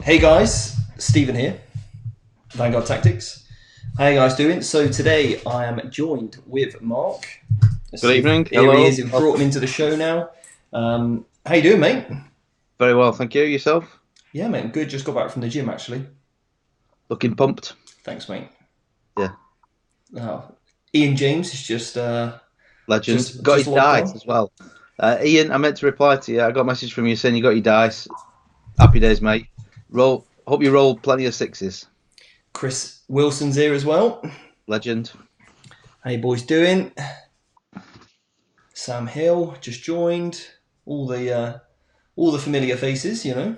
Hey guys, Stephen here, Vanguard Tactics. How you guys doing? So today I am joined with Mark. Good evening. Here Hello. he is. We've brought him into the show now. How you doing, mate? Very well, thank you. Yourself? Yeah, mate. Good. Just got back from the gym, actually. Looking pumped. Thanks, mate. Yeah. Oh, Ian James is just Legend. Got just his logged dice on. as well. Ian, I meant to reply to you. I got a message from you saying you got your dice. Happy days, mate. Roll. Hope you roll plenty of sixes. Chris Wilson's here as well. Legend. How you boys doing? Sam Hill just joined. All the familiar faces, you know.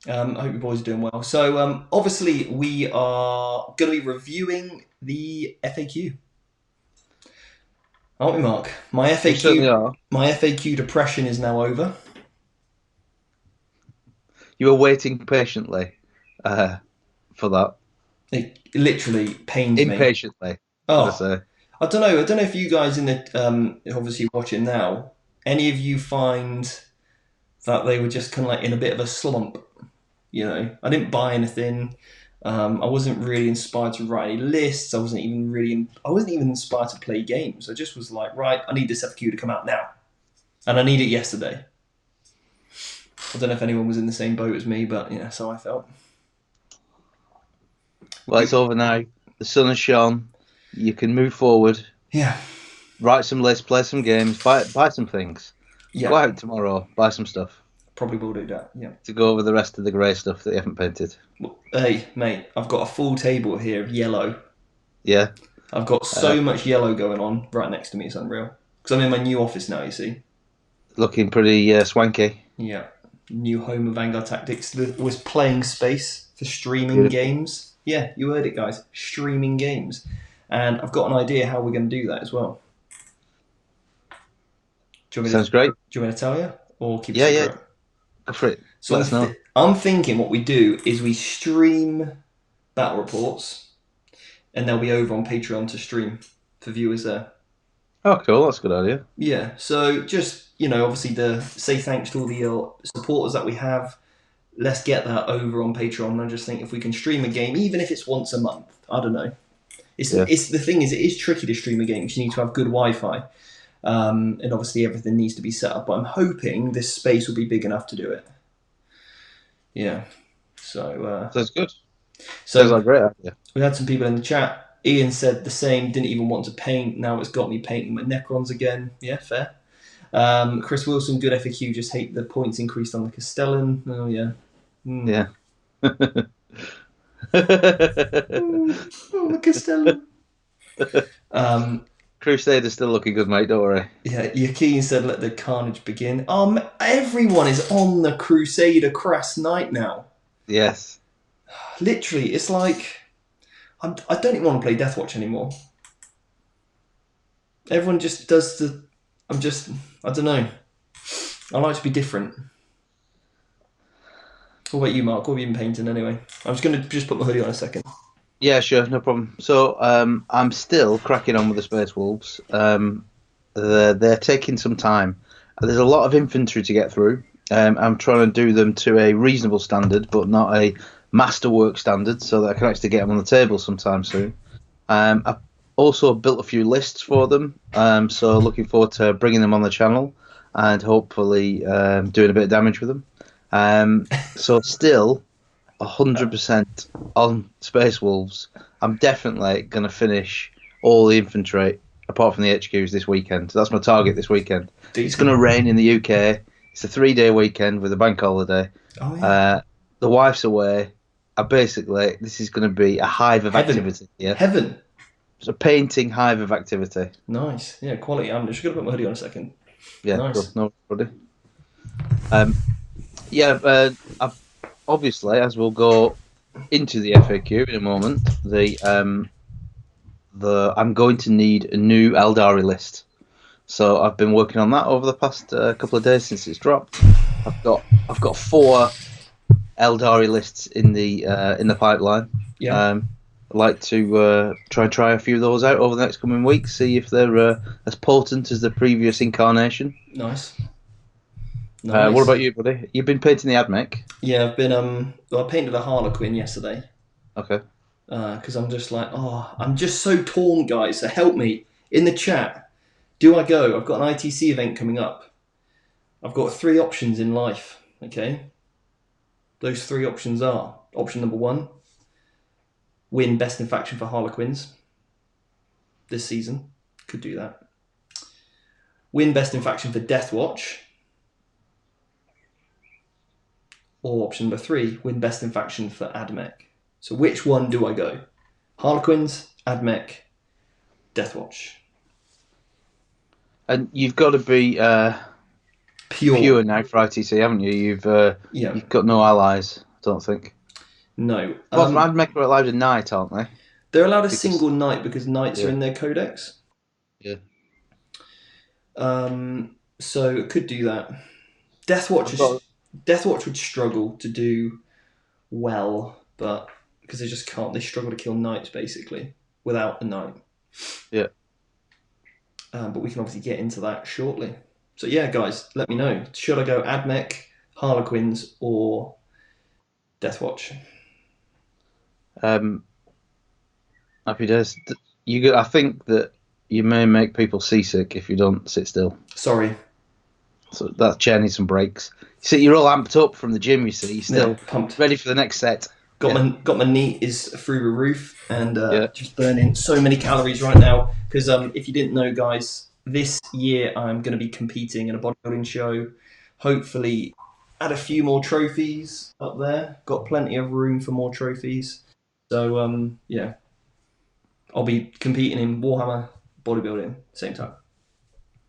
I hope you boys are doing well. So obviously we are going to be reviewing the FAQ, aren't we, Mark? You certainly are. My FAQ depression is now over. You were waiting patiently for that. It literally pains me. Impatiently, should I Oh, say. I don't know. I don't know if you guys in the obviously watching now, any of you find that they were just kind of like in a bit of a slump. You know, I didn't buy anything. I wasn't really inspired to write any lists. I wasn't even inspired to play games. I just was like, right, I need this FQ to come out now, and I need it yesterday. I don't know if anyone was in the same boat as me, but yeah, so I felt. Well, it's over now. The sun has shone. You can move forward. Yeah, Write some lists, play some games, buy some things. Go yeah, out tomorrow, buy some stuff probably will do that. Yeah. to go over the rest of the grey stuff that you haven't painted. Well, hey, mate, I've got a full table here of yellow. Yeah. I've got so much yellow going on right next to me. It's unreal. Because I'm in my new office now. You see. Looking pretty swanky. Yeah. New home of Vanguard Tactics was playing space for streaming Beautiful. games. Yeah, you heard it, guys. Streaming games. And I've got an idea how we're going to do that as well. Sounds great. Do you want me to tell you? Or keep it Yeah, yeah. secret? Go for it. So Let us know. I'm thinking what we do is we stream battle reports and they'll be over on Patreon to stream for viewers there. Oh, cool. That's a good idea. Yeah, so just, obviously to say thanks to all the supporters that we have. Let's get that over on Patreon. I just think if we can stream a game, even if it's once a month, I don't know. Yeah. It's the thing is, it is tricky to stream a game because you need to have good Wi-Fi, and obviously everything needs to be set up. But I'm hoping this space will be big enough to do it. Yeah. So Sounds good. so Sounds like a great idea. we had some people in the chat. Ian said the same. Didn't even want to paint. Now it's got me painting my Necrons again. Yeah, fair. Chris Wilson, good FAQ. Just hate the points increased on the Castellan. Oh yeah. Yeah. Oh, the Castellan. Crusader's still looking good, mate. Don't worry. Yeah, Yakeen said, "Let the carnage begin." Everyone is on the Crusader Crass Knight now. Yes. Literally, it's like I don't even want to play Deathwatch anymore. Everyone just does the. I don't know. I like to be different. What about you, Mark? What have you been painting anyway? I'm just going to just put my hoodie on a second. Yeah, sure, no problem. So, I'm still cracking on with the Space Wolves. They're taking some time. There's a lot of infantry to get through. I'm trying to do them to a reasonable standard, but not a masterwork standard, so that I can actually get them on the table sometime soon. I've also built a few lists for them, so looking forward to bringing them on the channel and hopefully doing a bit of damage with them. So still 100% on Space Wolves. I'm definitely going to finish all the infantry apart from the HQs this weekend. So that's my target this weekend. It's going to rain in the UK. It's a 3-day weekend with a bank holiday. Oh yeah. The wife's away. This is going to be a hive of activity. Yeah, Heaven. it's a painting hive of activity. Nice. Yeah, quality. I'm just going to put my hoodie on a second. Yeah, Nice. cool. No, buddy. Obviously, as we'll go into the FAQ in a moment, I'm going to need a new Aeldari list. So I've been working on that over the past couple of days since it's dropped. I've got 4 Aeldari lists in the pipeline. Yeah. I'd like to try a few of those out over the next coming weeks, see if they're as potent as the previous incarnation. Nice. What Nice. about you, buddy? You've been painting the AdMech. Yeah, I've been well, I painted a Harlequin yesterday Okay. because I'm just like, oh, I'm just so torn, guys. So help me in the chat. Do I go? I've got an ITC event coming up. I've got 3 options in life. Okay, those 3 options are: option number 1, win best in faction for Harlequins this season. Could do that. Win best in faction for Deathwatch. Or option number 3, win best in faction for AdMech. So which one do I go? Harlequins, AdMech, Deathwatch. And you've got to be pure now for ITC, haven't you? Yeah. You've got no allies, I don't think. No. Well, AdMech are allowed a knight, aren't they? They're allowed a single knight because knights are Yeah. in their codex. Yeah. So could do that. Deathwatch would struggle to do well, but because they just can't. They struggle to kill knights basically without a knight. Yeah. But we can obviously get into that shortly. So yeah, guys, let me know. Should I go AdMech, Harlequins, or Deathwatch? Happy days. I think that you may make people seasick if you don't sit still. Sorry. So that chair needs some breaks. You see, you're all amped up from the gym. You see, you're still pumped, ready for the next set. Got my knee is through the roof and just burning so many calories right now. Because if you didn't know, guys, this year I'm going to be competing in a bodybuilding show. Hopefully, add a few more trophies up there. Got plenty of room for more trophies. So yeah, I'll be competing in Warhammer bodybuilding same time.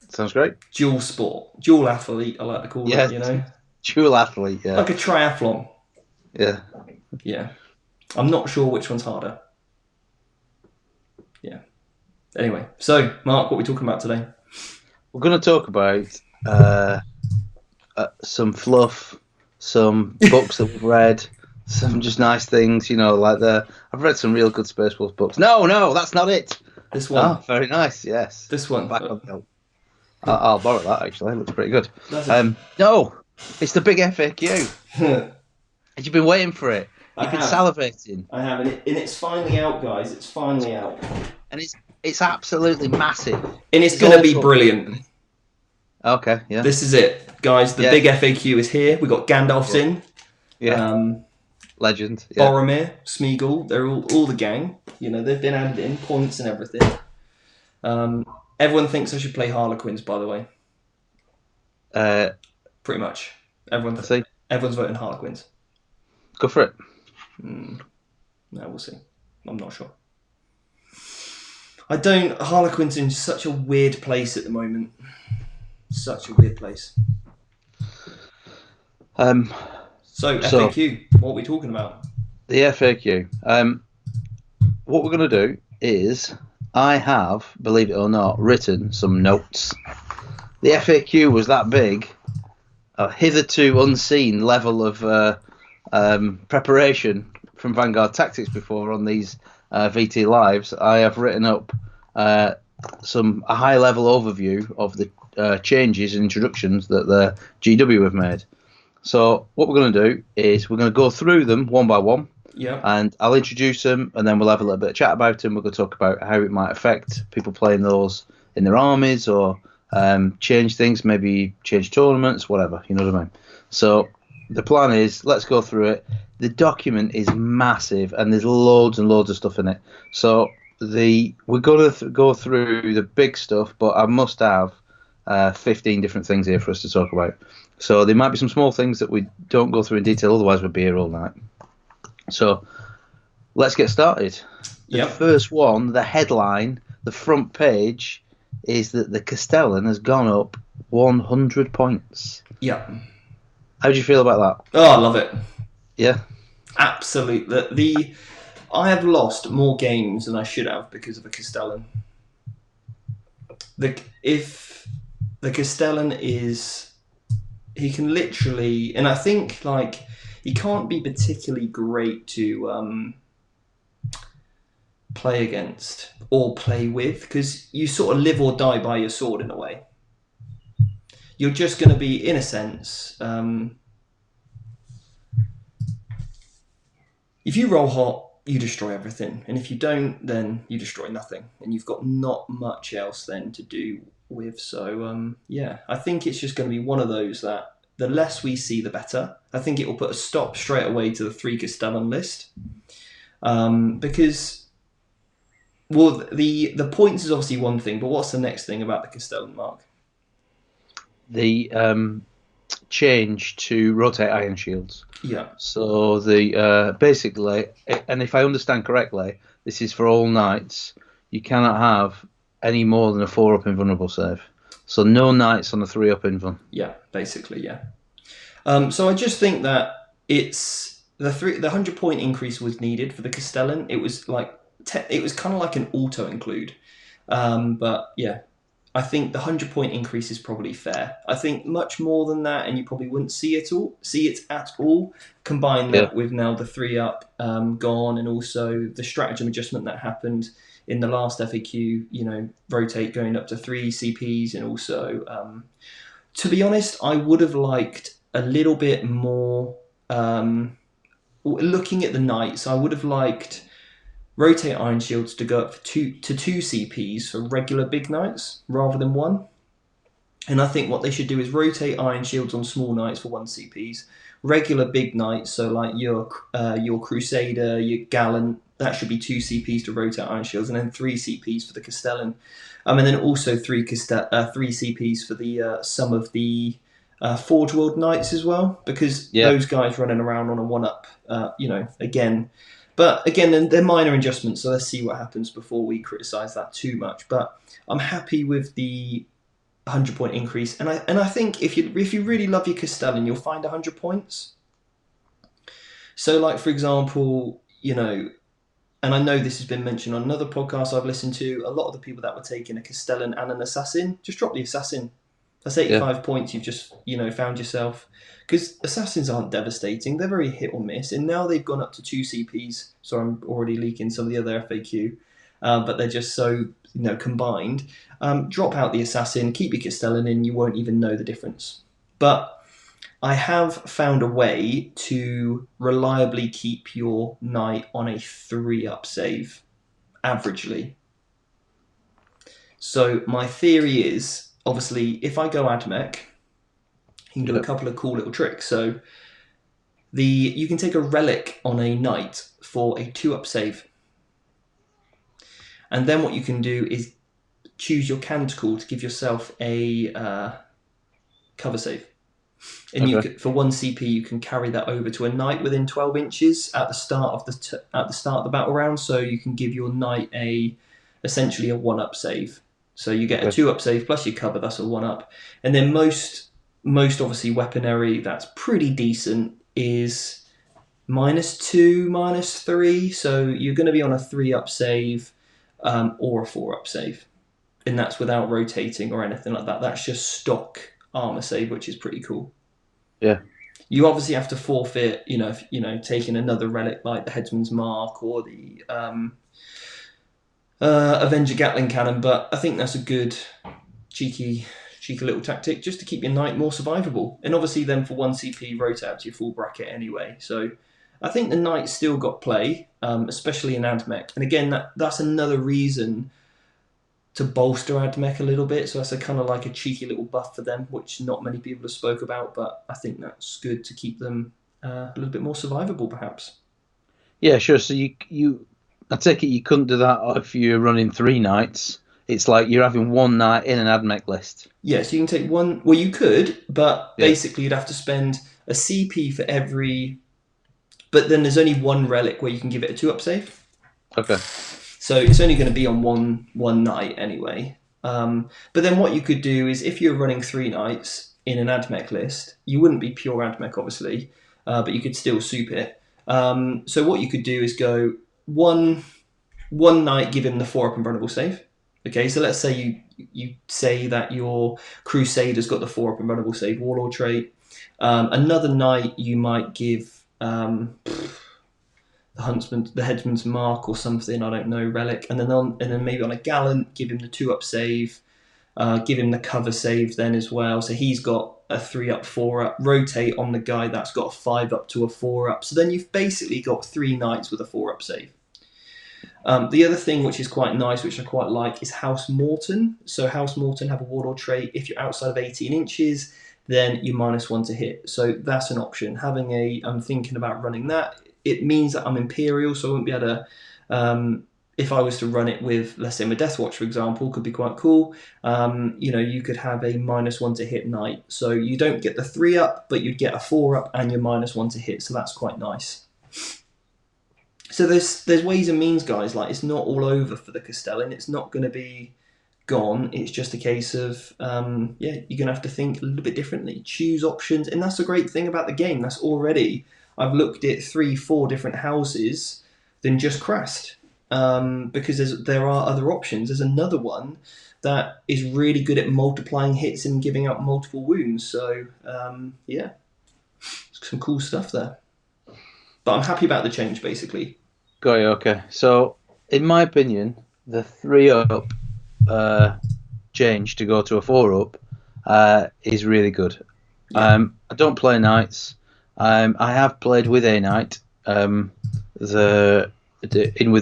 Sounds great. Dual sport, dual athlete. I like to call it. You know, dual athlete. Yeah, like a triathlon. Yeah. Yeah. I'm not sure which one's harder. Yeah. Anyway, so Mark, what are we talking about today? We're going to talk about some fluff, some books that we've read, some just nice things, you know, like I've read some real good Space Wolf books. No, that's not it. This one. Oh, very nice, yes. This one. Back on the I'll borrow that, actually. It looks pretty good. No, it's the big FAQ. You've been waiting for it. You've been salivating. I have, and it's finally out, guys. It's finally out. And it's absolutely massive. And it's going to be brilliant. Okay, yeah. This is it, guys. The big FAQ is here. We got Gandalf's in. Yeah. Legend. Yeah. Boromir, Smeagol, they're all the gang. You know, they've been added in, points and everything. Everyone thinks I should play Harlequins, by the way. Pretty much. Everyone's voting Harlequins. Go for it. No, we'll see. I'm not sure. Harlequin's in such a weird place at the moment. Such a weird place. So FAQ, what are we talking about? The FAQ. What we're going to do is, I have, believe it or not, written some notes. The FAQ was that big, a hitherto unseen level of preparation from Vanguard Tactics before on these VT Lives. I have written up a high-level overview of the changes and introductions that the GW have made. So what we're going to do is we're going to go through them one by one. Yeah. And I'll introduce them, and then we'll have a little bit of chat about them. We're going to talk about how it might affect people playing those in their armies, or change things, maybe change tournaments, whatever. You know what I mean? So the plan is, let's go through it. The document is massive, and there's loads and loads of stuff in it. So we're going to go through the big stuff, but I must have 15 different things here for us to talk about. So there might be some small things that we don't go through in detail, otherwise we'll be here all night. So let's get started. The first one, the headline, the front page, is that the Castellan has gone up 100 points. Yeah. How do you feel about that? Oh, I love it. Yeah? Absolutely. I have lost more games than I should have because of a Castellan. If the Castellan he can literally, and I think he can't be particularly great to play against or play with, because you sort of live or die by your sword in a way. you're just going to be, in a sense, if you roll hot, you destroy everything, and if you don't, then you destroy nothing, and you've got not much else then to do with. So yeah, I think it's just going to be one of those that the less we see, the better. I think it will put a stop straight away to the 3 Castellan list, because, well, the points is obviously one thing, but what's the next thing about the Castellan, Mark? The change to rotate iron shields. Yeah. So the basically, and if I understand correctly, this is for all knights. You cannot have any more than a 4-up invulnerable save. So no knights on a 3-up invuln. Yeah, basically, yeah. So I just think that it's the 100-point increase was needed for the Castellan. It was like it was kind of like an auto include, but yeah. I think the 100-point increase is probably fair. I think much more than that, and you probably wouldn't see it at all. Combine that with now the 3-up gone, and also the stratagem adjustment that happened in the last FAQ. You know, rotate going up to 3 CPs, and also, to be honest, I would have liked a little bit more. Looking at the knights, I would have liked rotate iron shields to go up to 2 CPs for regular big knights rather than 1. And I think what they should do is rotate iron shields on small knights for 1 CPs, regular big knights, so like your crusader, your gallant, that should be 2 CPs to rotate iron shields, and then 3 CPs for the Castellan, and then also 3 CPs for the some of the Forge World knights as well, because those guys running around on a 1-up, again. But again, they're minor adjustments, so let's see what happens before we criticise that too much. But I'm happy with the 100-point increase, and I think if you really love your Castellan, you'll find 100 points. So, like for example, and I know this has been mentioned on another podcast I've listened to. A lot of the people that were taking a Castellan and an assassin, just drop the assassin. That's 85 points you've just found yourself. Because assassins aren't devastating, they're very hit or miss, and now they've gone up to 2 CPs, so I'm already leaking some of the other FAQ, but they're just so combined. Drop out the assassin, keep your Castellan in, you won't even know the difference. But I have found a way to reliably keep your knight on a 3-up save, averagely. So my theory is, obviously, if I go Admech, you can do a couple of cool little tricks. So you can take a relic on a knight for a 2-up save. And then what you can do is choose your canticle to give yourself a cover save. And you for 1 CP, you can carry that over to a knight within 12 inches at the start of the battle round. So you can give your knight essentially a 1-up save. So you get a 2-up save plus your cover. That's a 1-up. And then most obviously weaponry that's pretty decent is -2, -3. So you're going to be on a 3-up save or a 4-up save, and that's without rotating or anything like that. That's just stock armor save, which is pretty cool. Yeah. You obviously have to forfeit, taking another relic like the Headsman's Mark or the Avenger Gatling Cannon, but I think that's a good cheeky little tactic just to keep your knight more survivable. And obviously then for 1 CP, rotate up to your full bracket anyway. So I think the knight's still got play, especially in Admech. And again, that's another reason to bolster Admech a little bit. So that's a kind of like a cheeky little buff for them, which not many people have spoke about, but I think that's good to keep them a little bit more survivable, perhaps. Yeah, sure. So you I take it you couldn't do that if you're running 3 knights. It's like you're having 1 knight in an Admech list. Yeah, so you can take 1. Well, you could, but basically you'd have to spend a CP for every. But then there's only 1 relic where you can give it a 2-up save. Okay. So it's only going to be on one knight anyway. But then what you could do is if you're running 3 knights in an Admech list, you wouldn't be pure Admech, obviously, but you could still soup it. So what you could do is go one knight, give him the 4-up invulnerable save. Okay, so let's say you say that your Crusader's got the 4-up invulnerable save warlord trait. Another knight you might give the Headsman's Mark or something, I don't know, relic, and then maybe on a Gallant give him the 2-up save. give him the cover save then as well. So he's got a 3-up, 4-up, rotate on the guy that's got a 5-up to a 4-up. So then you've basically got 3 knights with a 4-up save. The other thing which is quite nice, which I quite like, is House Morton. So House Morton have a warlord trait. If you're outside of 18 inches, then you're -1 to hit. So that's an option. I'm thinking about running that. It means that I'm Imperial, so I won't be able to... if I was to run it with, let's say, my Deathwatch, for example, could be quite cool. You could have a -1 to hit knight. So you don't get the 3-up, but you'd get a 4-up and you're -1 to hit. So that's quite nice. So there's ways and means, guys. Like, it's not all over for the Castellan. It's not going to be gone. It's just a case of, you're going to have to think a little bit differently. Choose options. And that's the great thing about the game. That's already, I've looked at 3-4 different houses than just Crest. Because there are other options. There's another one that is really good at multiplying hits and giving out multiple wounds. So, some cool stuff there. But I'm happy about the change, basically. Got you, okay. So, in my opinion, the 3-up change to go to a 4-up is really good. Yeah. I don't play knights. I have played with a knight, with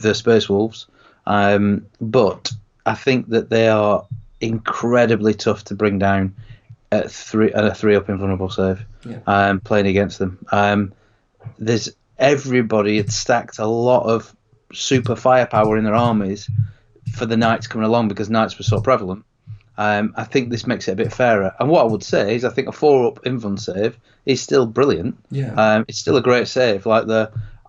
the Space Wolves, but I think that they are incredibly tough to bring down at a 3-up invulnerable save. Yeah. Playing against them, everybody had stacked a lot of super firepower in their armies for the knights coming along because knights were so prevalent. I think this makes it a bit fairer. And what I would say is I think a 4-up invuln save is still brilliant. Yeah. It's still a great save.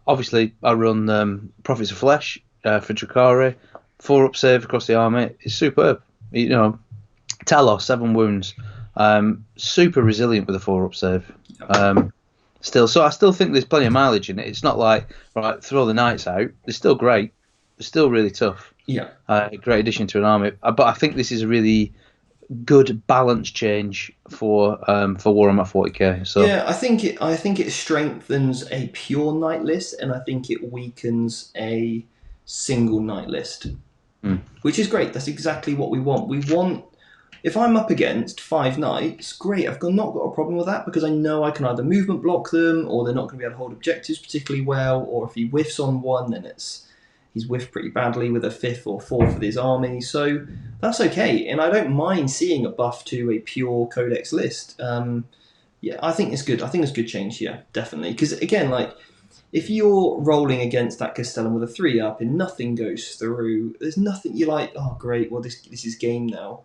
Obviously, I run Prophets of Flesh for Drakari. 4-up save across the army is superb. Talos, 7 wounds. Super resilient with a 4-up save. So I still think there's plenty of mileage in it. It's not like, right, throw the knights out. They're still great. They're still really tough. Yeah. Great addition to an army. But I think this is a really good balance change for Warhammer 40k. So yeah, I think it strengthens a pure knight list, and I think it weakens a single knight list, which is great. That's exactly what we want. If I'm up against 5 knights, great. I've not got a problem with that because I know I can either movement block them, or they're not going to be able to hold objectives particularly well. Or if he whiffs on one, then he's whiffed pretty badly with a 5th or 4th of his army. So that's okay, and I don't mind seeing a buff to a pure Codex list. I think it's good. I think it's good change here, definitely. Because again, if you're rolling against that Castellan with a 3-up and nothing goes through, there's nothing you're like, oh great, well this is game now.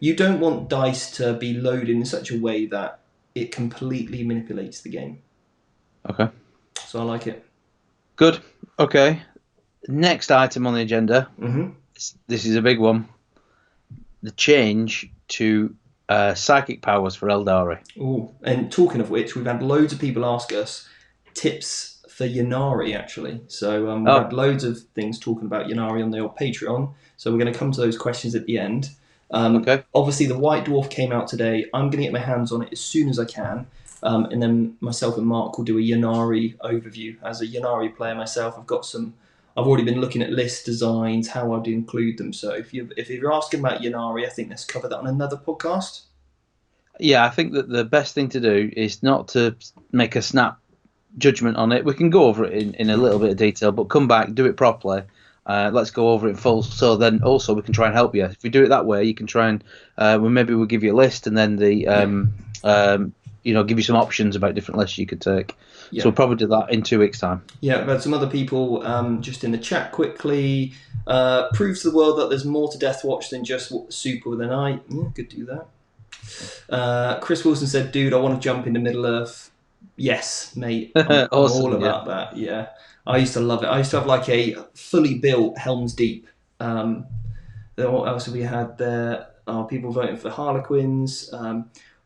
You don't want dice to be loaded in such a way that it completely manipulates the game. Okay. So I like it. Good. Okay. Next item on the agenda. Mm-hmm. This is a big one. The change to psychic powers for Aeldari. Oh, and talking of which, we've had loads of people ask us tips for Ynnari, actually. So we've had loads of things talking about Ynnari on the old Patreon. So we're going to come to those questions at the end. Okay. Obviously, the White Dwarf came out today. I'm going to get my hands on it as soon as I can. And then myself and Mark will do a Ynnari overview. As a Ynnari player myself, I've already been looking at list designs, how I'd include them. So if you're asking about Ynnari, I think let's cover that on another podcast. Yeah, I think that the best thing to do is not to make a snap judgment on it. We can go over it in a little bit of detail, but come back, do it properly. Let's go over it in full. So then also we can try and help you. If we do it that way, you can try and we'll give you a list and then give you some options about different lists you could take. Yeah. So we'll probably do that in 2 weeks' time. Yeah, I've had some other people just in the chat quickly. Proves to the world that there's more to Deathwatch than just super with a knight. Yeah, could do that. Chris Wilson said, dude, I want to jump into Middle-earth. Yes, mate. I'm awesome, all about that, yeah. I used to love it. I used to have a fully built Helm's Deep. Then what else have we had there? People voting for Harlequins.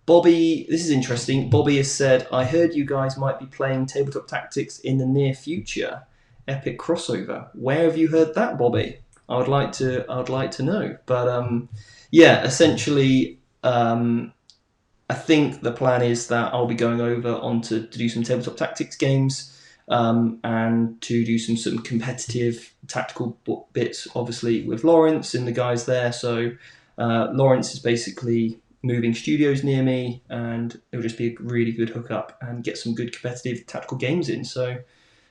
Bobby, this is interesting. Bobby has said, I heard you guys might be playing Tabletop Tactics in the near future. Epic crossover. Where have you heard that, Bobby? I would like to know. But essentially, I think the plan is that I'll be going over to do some Tabletop Tactics games. and to do some competitive tactical bits, obviously with Lawrence and the guys there. So Lawrence is basically moving studios near me, and it'll just be a really good hookup and get some good competitive tactical games in. So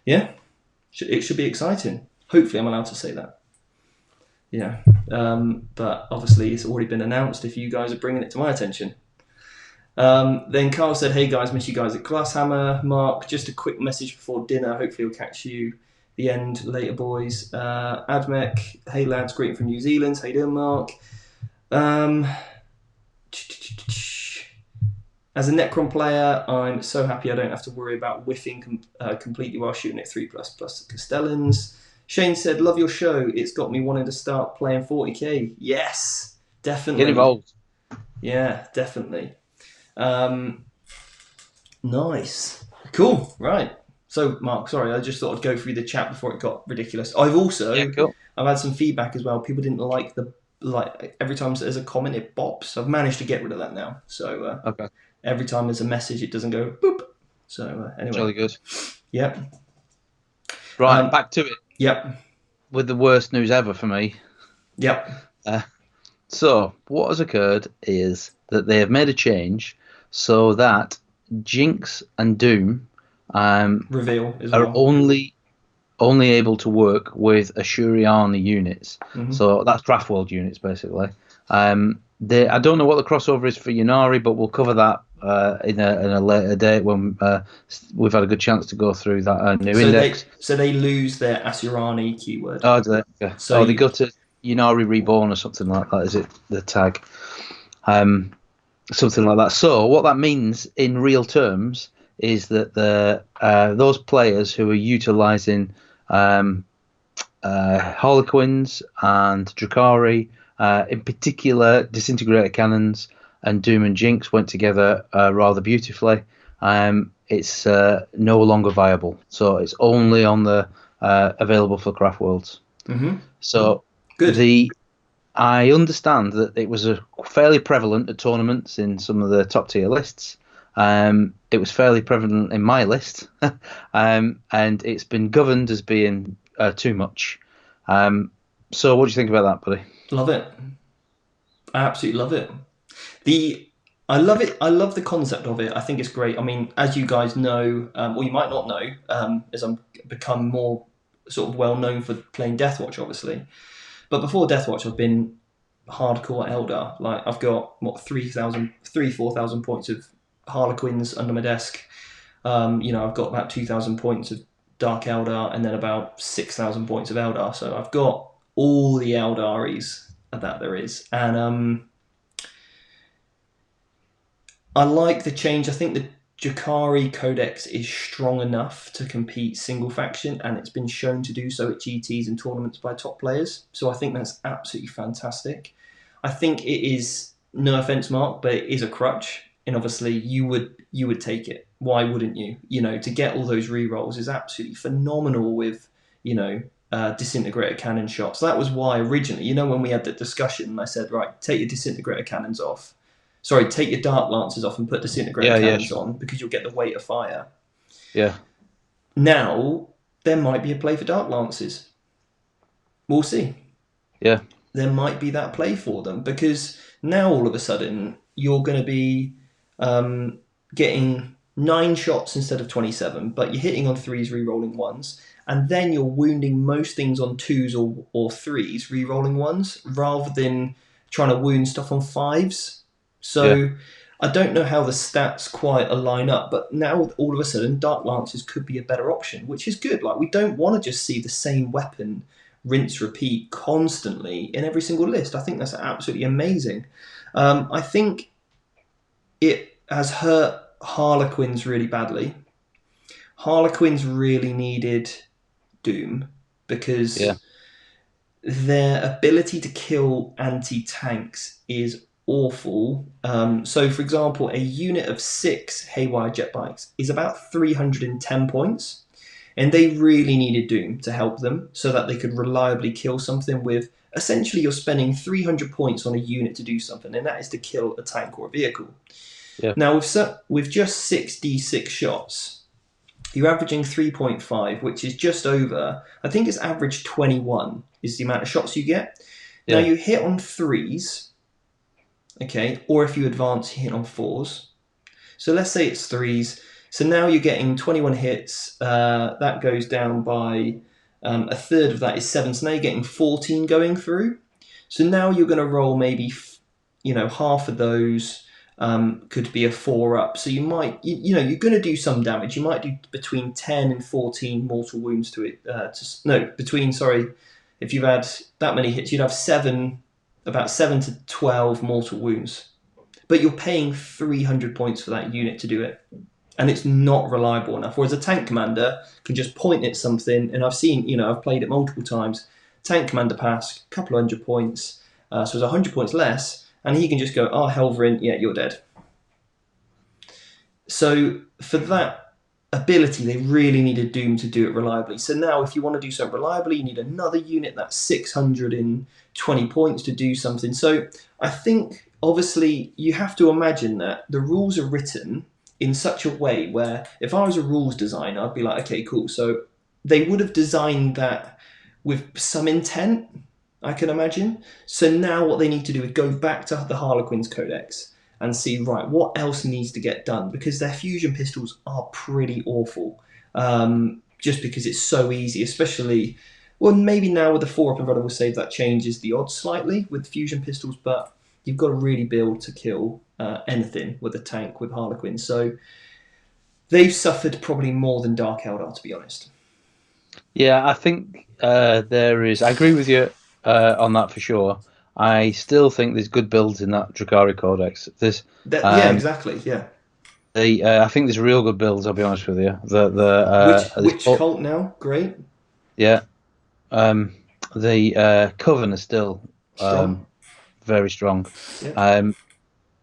yeah, it should be exciting. Hopefully I'm allowed to say that. Yeah, but obviously it's already been announced if you guys are bringing it to my attention. Then Carl said, "Hey guys, miss you guys at Glasshammer." Mark, just a quick message before dinner. Hopefully we'll catch you the end later, boys. Admec, hey lads, greeting from New Zealand. How you doing, Mark? As a Necron player, I'm so happy I don't have to worry about whiffing completely while shooting at 3++ Castellans. Shane said, "Love your show. It's got me wanting to start playing 40k." Yes, definitely. Get involved. Yeah, definitely. Nice. Cool. Right. So, Mark, sorry, I just thought I'd go through the chat before it got ridiculous. I've had some feedback as well. People didn't like every time there's a comment, it bops. I've managed to get rid of that now. So Okay. Every time there's a message, it doesn't go boop. So anyway. Jolly good. Yep. Right, back to it. Yep. With the worst news ever for me. Yep. So what has occurred is that they have made a change so that Jinx and Doom reveal as are well. only able to work with Ashuriani units. Mm-hmm. So that's Craftworld units basically. I don't know what the crossover is for Ynnari, but we'll cover that in a later date when we've had a good chance to go through that new index. So they lose their Asurani keyword. Oh, do they? Yeah. So they go to Ynnari Reborn or something like that. Is it the tag? Something like that. So what that means in real terms is that those players who are utilising Harlequins and Drakari, in particular disintegrator cannons, and Doom and Jinx went together rather beautifully. It's no longer viable, so it's only on the available for Craft Worlds. Mm-hmm. So good. I understand that it was fairly prevalent at tournaments in some of the top tier lists. It was fairly prevalent in my list, and it's been governed as being too much. So what do you think about that, buddy? Love it. I absolutely love it. I love it. I love the concept of it. I think it's great. I mean, as you guys know, or you might not know, as I'm become more sort of well known for playing Deathwatch, obviously. But before Deathwatch, I've been hardcore Eldar. Like I've got 4,000 points of Harlequins under my desk. I've got about 2,000 points of Dark Eldar, and then about 6,000 points of Eldar. So I've got all the Eldari's that there is, and I like the change. I think the Drakari Codex is strong enough to compete single faction, and it's been shown to do so at GTs and tournaments by top players. So I think that's absolutely fantastic. I think it is, no offense, Mark, but it is a crutch, and obviously you would take it. Why wouldn't you? To get all those rerolls is absolutely phenomenal with disintegrator cannon shots. That was why originally, when we had the discussion, I said, right, take your disintegrator cannons off. Sorry, take your Dark Lancers off and put disintegrator cannons on, because you'll get the weight of fire. Yeah. Now, there might be a play for Dark Lancers. We'll see. Yeah. There might be that play for them, because now all of a sudden you're going to be getting 9 shots instead of 27, but you're hitting on 3s, re-rolling 1s, and then you're wounding most things on 2s or 3s, re-rolling 1s, rather than trying to wound stuff on 5s. So I don't know how the stats quite align up, but now all of a sudden Dark Lancers could be a better option, which is good. Like, we don't want to just see the same weapon rinse repeat constantly in every single list. I think that's absolutely amazing. I think it has hurt Harlequins really badly. Harlequins really needed Doom, because their ability to kill anti-tanks is awful. So, for example, a unit of 6 Haywire jet bikes is about 310 points, and they really needed Doom to help them so that they could reliably kill something with, essentially, you're spending 300 points on a unit to do something, and that is to kill a tank or a vehicle. Yeah. Now, with just 6d6 shots, you're averaging 3.5, which is just over, I think it's average 21 is the amount of shots you get. Now Yeah. you hit on 3s, okay, or if you advance, you hit on 4s. So let's say it's 3s. So now you're getting 21 hits. That goes down by a third of that is 7. So now you're getting 14 going through. So now you're going to roll maybe, half of those could be a 4 up. So you might, you're going to do some damage. You might do between 10 and 14 mortal wounds to it. If you've had that many hits, you'd have about 7 to 12 mortal wounds. But you're paying 300 points for that unit to do it. And it's not reliable enough. Whereas a tank commander can just point at something, and I've played it multiple times. Tank commander pass, a couple of 100 points, so it's 100 points less, and he can just go, Helverin, yeah, you're dead. So for that ability, they really needed Doom to do it reliably. So now if you want to do something reliably, you need another unit that's 620 points to do something. So I think, obviously, you have to imagine that the rules are written in such a way where if I was a rules designer, I'd be like, okay, cool. So they would have designed that with some intent, I can imagine. So now what they need to do is go back to the Harlequins Codex and see, right, what else needs to get done? Because their fusion pistols are pretty awful. Just because it's so easy, especially, well, maybe now with the 4-up and Invulnerable Save, that changes the odds slightly with fusion pistols, but you've got to really be able to kill anything with a tank with Harlequin. So they've suffered probably more than Dark Eldar, to be honest. Yeah, I think there is. I agree with you on that for sure. I still think there's good builds in that Drakari Codex. Yeah, exactly. Yeah. I think there's real good builds. I'll be honest with you. Which cult now? Great. Yeah. The Coven are still Strong. very strong. Yeah.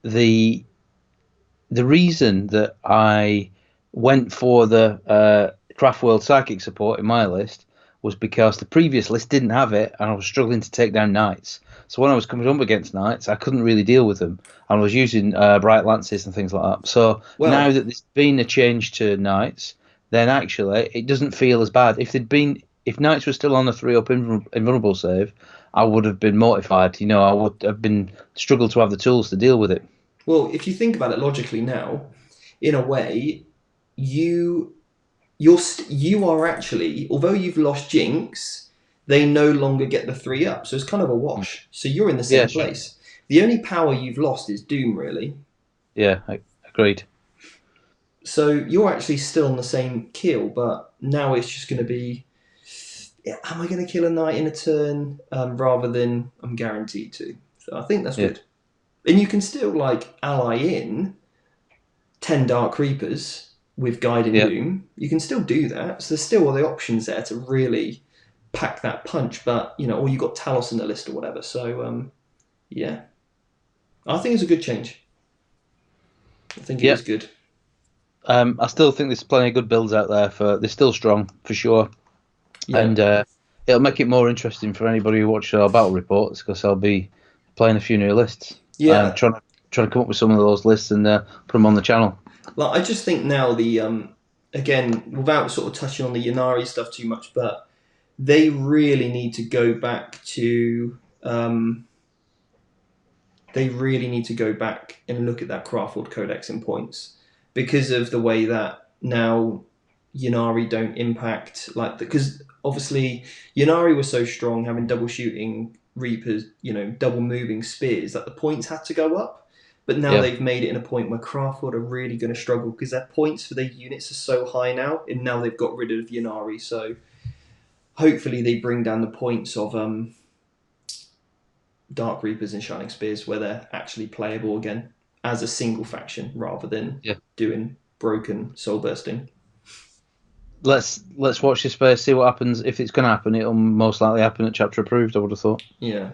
The reason that I went for the Craft World Psychic support in my list was because the previous list didn't have it, and I was struggling to take down knights. So when I was coming up against knights, I couldn't really deal with them, and I was using bright lances and things like that. So now that there's been a change to knights, then actually it doesn't feel as bad. If knights were still on a 3-up invulnerable save, I would have been mortified. I would have been struggled to have the tools to deal with it. Well, if you think about it logically now, in a way, you are actually, although you've lost Jinx, they no longer get the 3-up, so it's kind of a wash. So you're in the same place. The only power you've lost is Doom, really. Yeah, agreed. So you're actually still on the same kill, but now it's just going to be, am I going to kill a knight in a turn rather than I'm guaranteed to? So I think that's good. And you can still ally in 10 Dark Reapers with Guiding Doom. You can still do that. So there's still all the options there to really pack that punch. But, or you've got Talos in the list or whatever. So, yeah. I think it's a good change. I think it is good. I still think there's plenty of good builds out there. They're still strong, for sure. Yeah. And it'll make it more interesting for anybody who watches our battle reports, because I'll be playing a few new lists. Yeah. Trying to come up with some of those lists and put them on the channel. I just think now again, without sort of touching on the Ynnari stuff too much, but they really need to go back to and look at that Craftworld Codex in points, because of the way that now Ynnari don't impact because obviously Ynnari was so strong, having double shooting Reapers, double moving spears, that the points had to go up. But now they've made it in a point where Craftworld are really going to struggle because their points for their units are so high now, and now they've got rid of Ynnari. So hopefully they bring down the points of Dark Reapers and Shining Spears, where they're actually playable again as a single faction rather than doing broken soul bursting. Let's watch this space, see what happens. If it's going to happen, it'll most likely happen at Chapter Approved, I would have thought. Yeah.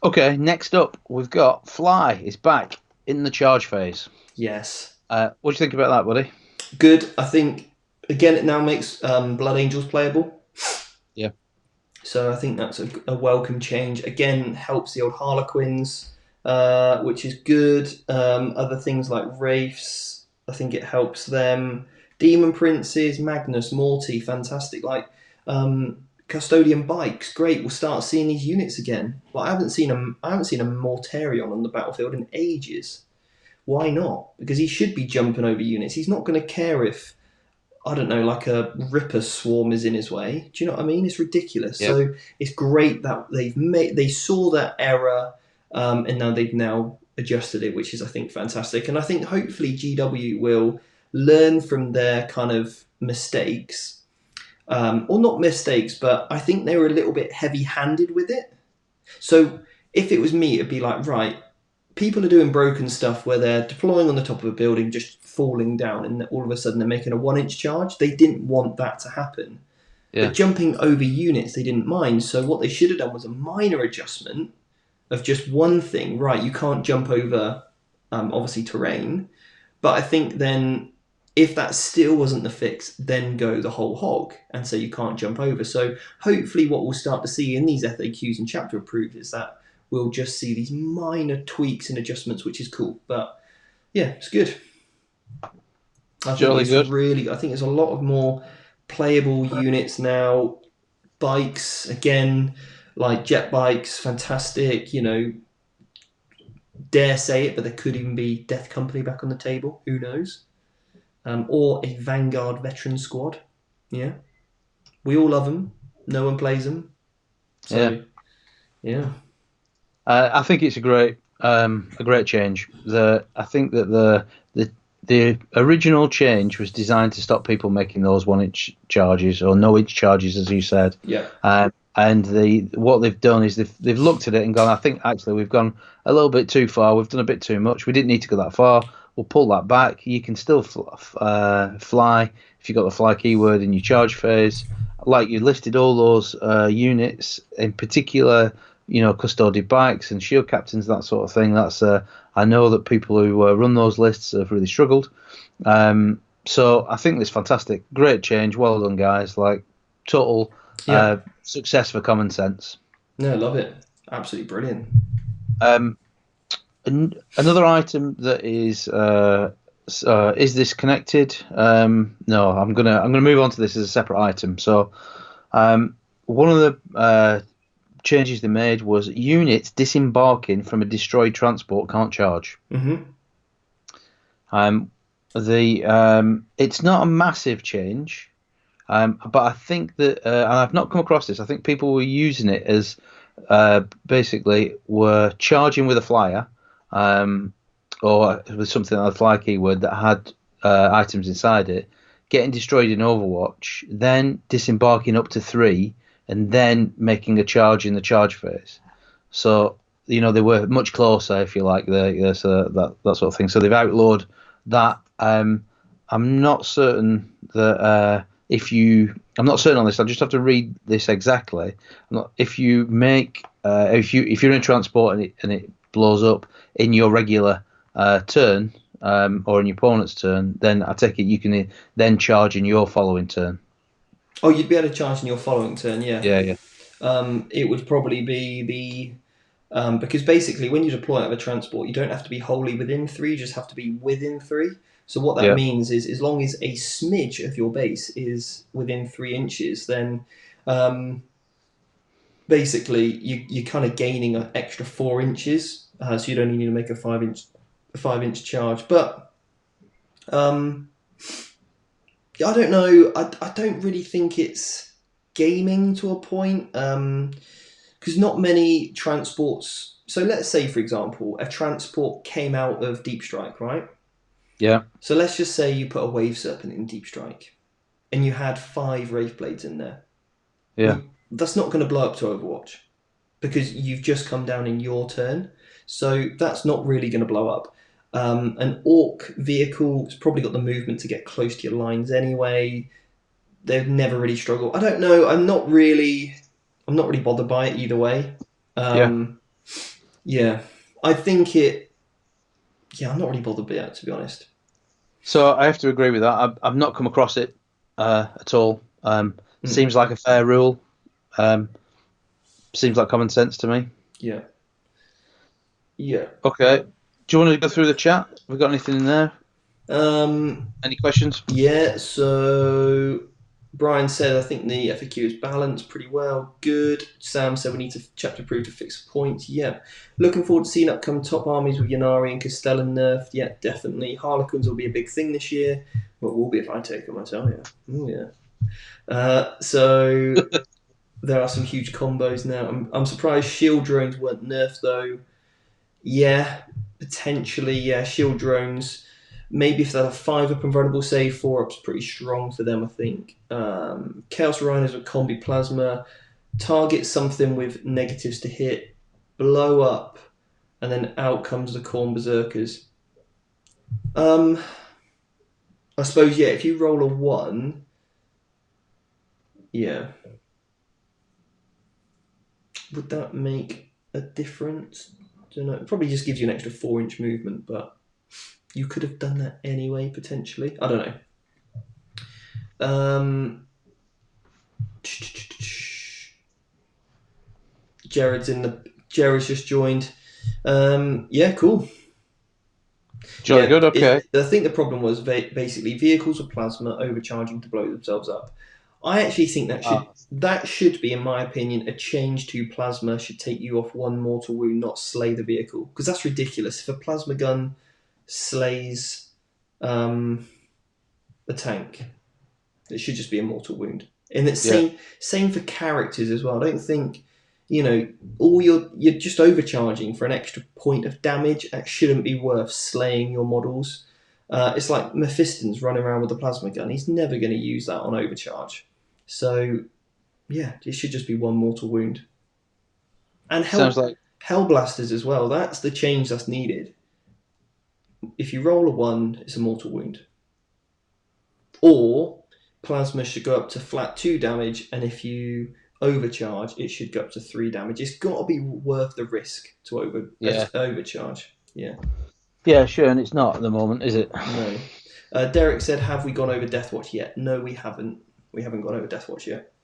Okay, next up, we've got Fly is back in the charge phase. Yes. What do you think about that, buddy? Good. I think, again, it now makes Blood Angels playable. Yeah. So I think that's a welcome change. Again, helps the old Harlequins, which is good. Other things like Wraiths, I think it helps them. Demon Princes, Magnus, Morty, fantastic. Like Custodian Bikes, great. We'll start seeing these units again. Well, I haven't seen a Mortarion on the battlefield in ages. Why not? Because he should be jumping over units. He's not going to care if, I don't know, like a Ripper swarm is in his way. Do you know what I mean? It's ridiculous. Yep. So it's great that they saw that error, and now they've adjusted it, which is, I think, fantastic. And I think hopefully GW will learn from their kind of mistakes, or not mistakes, but I think they were a little bit heavy-handed with it. So if it was me, it'd be like, right, people are doing broken stuff where they're deploying on the top of a building, just falling down, and all of a sudden they're making a 1-inch charge. They didn't want that to happen. Yeah. But jumping over units, they didn't mind. So what they should have done was a minor adjustment of just one thing. Right, you can't jump over, obviously, terrain. But I think then, if that still wasn't the fix, then go the whole hog and say you can't jump over. So hopefully what we'll start to see in these FAQs and chapter approved is that we'll just see these minor tweaks and adjustments, which is cool. But yeah, it's good. I think there's a lot of more playable units now. Bikes, again, like jet bikes, fantastic. You know, dare say it, but there could even be Death Company back on the table. Who knows? Or a Vanguard veteran squad. Yeah, we all love them. No one plays them. So, yeah. I think it's a great change. I think that the original change was designed to stop people making those 1-inch charges or no-inch charges, as you said. Yeah. And what they've done is they've looked at it and gone, I think actually we've gone a little bit too far. We've done a bit too much. We didn't need to go that far. We'll pull that back. You can still fly if you've got the fly keyword in your charge phase. Like you listed all those units, in particular, you know, custodian bikes and shield captains, that sort of thing. That's I know that people who run those lists have really struggled. So I think it's fantastic. Great change. Well done, guys. Like total success for common sense. No, I love it. Absolutely brilliant. Another item that is this connected? No, I'm gonna move on to this as a separate item. So one of the changes they made was units disembarking from a destroyed transport can't charge. Mm-hmm. It's not a massive change, but I think that and I've not come across this. I think people were using it as basically were charging with a flyer, or with something like a fly keyword that had items inside it, getting destroyed in Overwatch, then disembarking up to 3. And then making a charge in the charge phase. So, you know, they were much closer, if you like, that sort of thing. So they've outlawed that. I'm not certain that I'm not certain on this. I just have to read this exactly. If you're in a transport and it blows up in your regular turn or in your opponent's turn, then I take it you can then charge in your following turn. Oh, you'd be able to charge in your following turn, yeah. Yeah. It would probably be because basically when you deploy out of a transport, you don't have to be wholly within 3, you just have to be within 3. So what that means is, as long as a smidge of your base is within 3 inches, then basically you're kind of gaining an extra 4 inches. So you'd only need to make a 5-inch charge. But I don't know. I don't really think it's gaming to a point, because not many transports. So let's say, for example, a transport came out of Deep Strike, right? Yeah. So let's just say you put a Wave Serpent in Deep Strike, and you had 5 Wraith Blades in there. Yeah. That's not going to blow up to Overwatch, because you've just come down in your turn. So that's not really going to blow up. An Ork vehicle has probably got the movement to get close to your lines anyway. They've never really struggled. I don't know. I'm not really bothered by it either way. Yeah. I think it. Yeah, I'm not really bothered by it, to be honest. So I have to agree with that. I've not come across it at all. Seems like a fair rule. Seems like common sense to me. Yeah. Yeah. Okay. Do you want to go through the chat? Have we got anything in there? Any questions? Yeah, so Brian said, I think the FAQ is balanced pretty well. Good. Sam said we need to chapter proof to fix a point. Yeah. Looking forward to seeing upcoming top armies with Ynnari and Castellan nerfed. Yeah, definitely. Harlequins will be a big thing this year. But will be if I take them, I tell you. Oh, yeah. So there are some huge combos now. I'm surprised shield drones weren't nerfed, though. Yeah, potentially. Yeah, shield drones. Maybe if they have 5 up and vulnerable save, 4 up's pretty strong for them, I think. Chaos Rhinos with Combi Plasma. Target something with negatives to hit. Blow up. And then out comes the Khorne Berserkers. I suppose, yeah, if you roll a 1, yeah. Would that make a difference? I don't know. It probably just gives you an extra 4-inch movement, but you could have done that anyway, potentially. I don't know. Jared's just joined. Yeah, cool. Jolly good, okay. I think the problem was basically vehicles with plasma overcharging to blow themselves up. I actually think that should be, in my opinion, a change to plasma should take you off 1 mortal wound, not slay the vehicle, because that's ridiculous. If a plasma gun slays a tank, it should just be a mortal wound. And it's same for characters as well. I don't think all you're just overcharging for an extra point of damage. That shouldn't be worth slaying your models. It's like Mephiston's running around with a plasma gun. He's never going to use that on overcharge. So, yeah, it should just be 1 mortal wound. And Hellblasters as well. That's the change that's needed. If you roll a 1, it's a mortal wound. Or plasma should go up to flat 2 damage, and if you overcharge, it should go up to 3 damage. It's got to be worth the risk to overcharge. Yeah. Yeah, sure, and it's not at the moment, is it? No. Derek said, have we gone over Deathwatch yet? No, we haven't. We haven't gone over Deathwatch yet.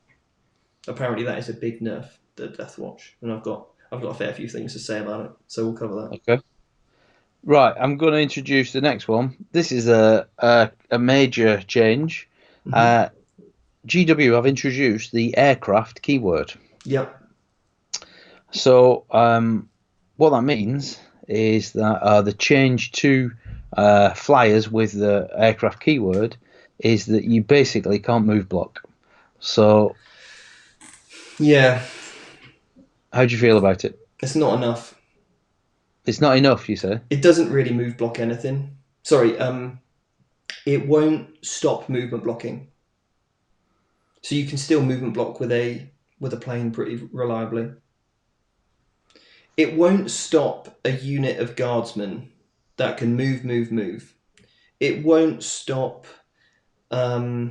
Apparently that is a big nerf, the Deathwatch, and I've got a fair few things to say about it, so we'll cover that. Okay. Right, I'm going to introduce the next one. This is a major change. Mm-hmm. GW have introduced the aircraft keyword. Yep. So what that means is that the change to flyers with the aircraft keyword is that you basically can't move block. So yeah, how do you feel about it? It's not enough. It's not enough, you say? It doesn't really move block anything. Sorry, it won't stop movement blocking. So you can still movement block with a plane pretty reliably. It won't stop a unit of guardsmen that can move. It won't stop, I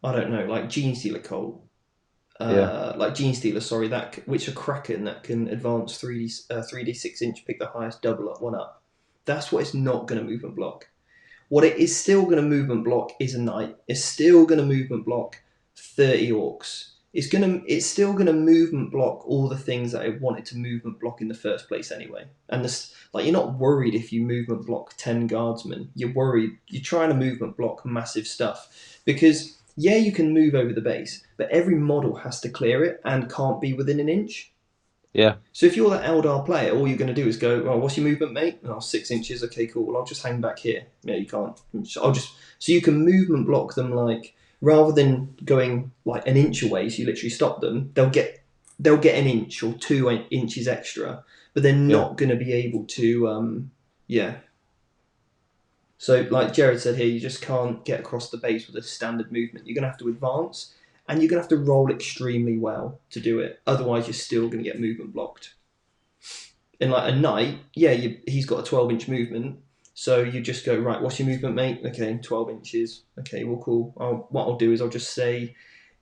don't know, like Gene Stealer Colt. Like Gene Stealer, sorry, which are Kraken that can advance 3d 6-inch, pick the highest, double up, 1 up. That's what it's not going to movement block. What it is still going to movement block is a Knight. It's still going to movement block 30 Orcs. It's still going to movement block all the things that it wanted to movement block in the first place anyway. And you're not worried if you movement block 10 guardsmen. You're worried. You're trying to movement block massive stuff because yeah, you can move over the base, but every model has to clear it and can't be within an inch. Yeah. So if you're that Eldar player, all you're going to do is go, oh, what's your movement, mate? Oh, 6 inches. Okay, cool. Well, I'll just hang back here. Yeah, you can't. So you can movement block them rather than going like an inch away, so you literally stop them. They'll get an inch or 2 inches extra, but they're not going to be able to. So like Jared said here, you just can't get across the base with a standard movement. You're going to have to advance. And you're going to have to roll extremely well to do it. Otherwise, you're still going to get movement blocked. In like a Knight, he's got a 12-inch movement. So you just go, right, what's your movement, mate? Okay, 12 inches. Okay, well, cool. What I'll do is I'll just say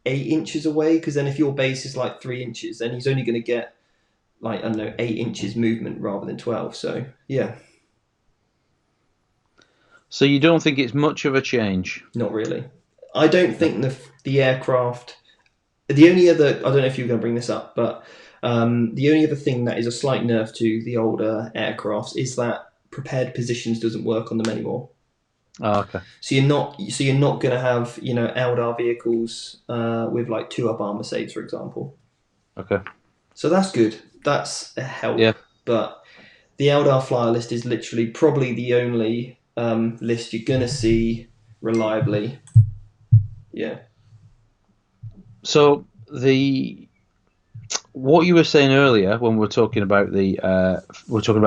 8 inches away. Because then if your base is like 3 inches, then he's only going to get, 8 inches movement rather than 12. So, yeah. So you don't think it's much of a change? Not really. I don't think the aircraft. The only other, I don't know if you're going to bring this up, but the only other thing that is a slight nerf to the older aircrafts is that prepared positions doesn't work on them anymore. Oh, okay. So you're not going to have Eldar vehicles with like 2 up armor saves, for example. Okay. So that's good. That's a help. Yeah. But the Eldar flyer list is literally probably the only list you're going to see reliably. Yeah. So the what you were saying earlier when we were talking about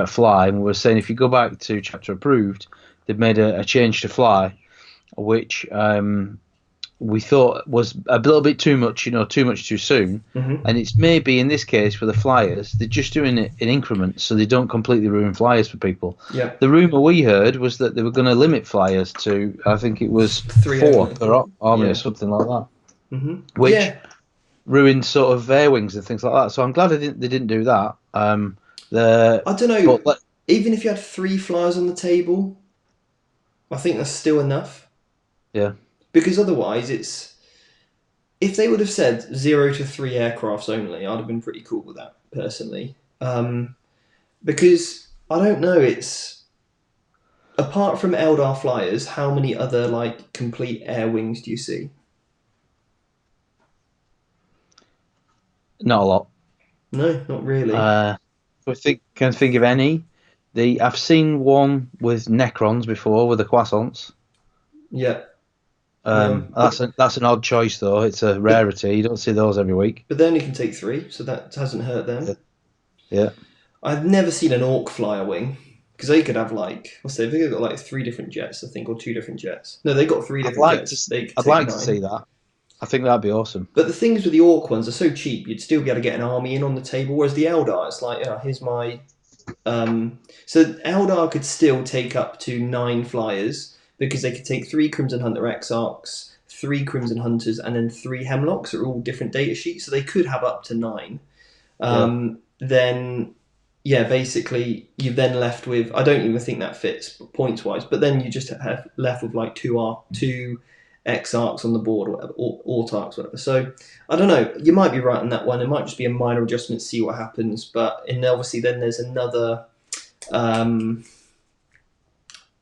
fly, and we were saying if you go back to chapter approved, they've made a change to fly, which we thought was a little bit too much, too much too soon. Mm-hmm. And it's maybe in this case for the flyers, they're just doing it in increments so they don't completely ruin flyers for people. Yeah. The rumor we heard was that they were going to limit flyers to, I think it was 3 4 only. per army or Yeah. something like that, Mm-hmm. which Yeah. ruined sort of air wings and things like that. So I'm glad they didn't do that. I don't know. But Even if you had 3 flyers on the table, I think that's still enough. yeah, Because otherwise, if they would have said 0 to 3 aircrafts only, I'd have been pretty cool with that personally. Because I don't know, it's apart from Eldar flyers, how many other like complete air wings do you see? not a lot. No, not really. Uh, can think of any. I've seen one with Necrons before with the Croissants. Yeah, yeah, That's an odd choice though. It's a but rarity. You don't see those every week. but they only can take 3, so that hasn't hurt Yeah. them. Yeah. I've never seen an Orc flyer wing because they could have like what's they? They've got like 3 different jets, I think, or 2 different jets. No, they got 3 I'd different like to. jets. They could I'd take like to see 9. that. I think that'd be awesome. But the things with the Orc ones are so cheap, you'd still be able to get an army in on the table. Whereas the Eldar, it's like, here's my. So Eldar could still take up to 9 flyers because they could take 3 Crimson Hunter Exarchs, 3 Crimson Hunters, and then 3 Hemlocks are all different data sheets. So they could have up to 9. Yeah. Then, yeah, basically you're then left with. I don't even think that fits points wise, but then you just have left with like 2 Exarchs on the board or whatever, or Autarchs, whatever. So I don't know. You might be right on that one. It might just be a minor adjustment, see what happens. But and obviously then there's another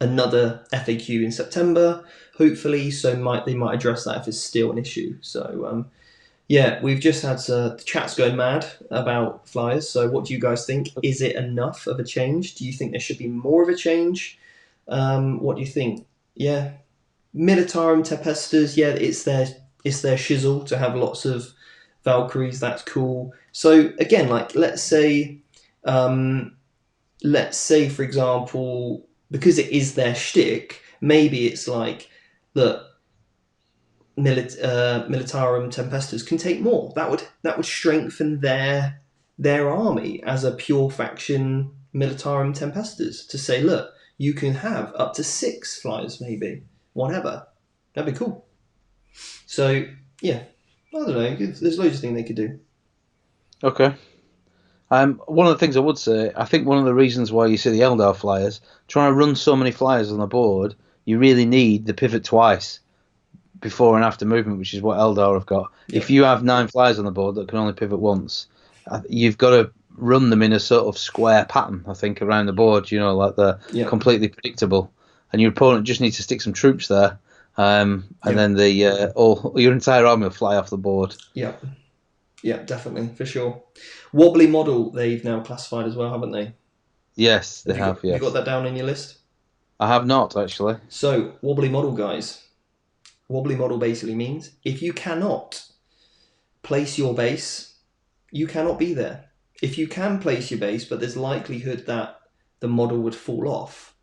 FAQ in September, hopefully. So they might address that if it's still an issue. So yeah, we've just had the chat's going mad about flyers. So what do you guys think? Is it enough of a change? Do you think there should be more of a change? What do you think? Yeah, Militarum Tempestas, yeah, it's their shizzle to have lots of Valkyries. That's cool. So again, like let's say for example, because it is their shtick, maybe it's like, look, Militarum Tempestas can take more. That would strengthen their army as a pure faction Militarum Tempestas to say, look, you can have up to 6 flyers, maybe whatever. That'd be cool. So yeah, I don't know. There's loads of things they could do. Okay. One of the things I would say, I think one of the reasons why you see the Eldar flyers trying to run so many flyers on the board, you really need the pivot twice before and after movement, which is what Eldar have got. Yeah. If you have 9 flyers on the board that can only pivot once, you've got to run them in a sort of square pattern, I think, around the board, like they're completely predictable. And your opponent just needs to stick some troops there, and then your entire army will fly off the board. Yeah. Yeah, definitely, for sure. Wobbly model they've now classified as well, haven't they? Yes, they have. Have you got Yes, that down in your list? I have not actually. So, wobbly model, guys. Wobbly model basically means if you cannot place your base, you cannot be there. If you can place your base, but there's likelihood that the model would fall off,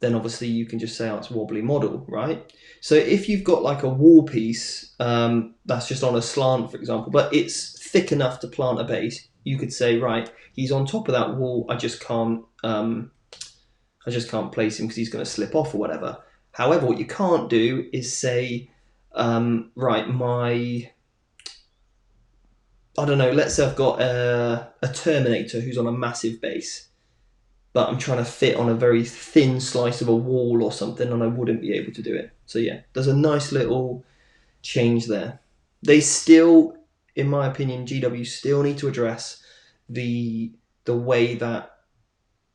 then obviously you can just say, it's wobbly model, right? So if you've got like a wall piece that's just on a slant, for example, but it's thick enough to plant a base, you could say, right, he's on top of that wall. I just can't place him because he's going to slip off or whatever. However, what you can't do is say, right, I don't know, let's say I've got a Terminator who's on a massive base, but I'm trying to fit on a very thin slice of a wall or something, and I wouldn't be able to do it. So yeah, there's a nice little change there. They still, in my opinion, GW still need to address the way that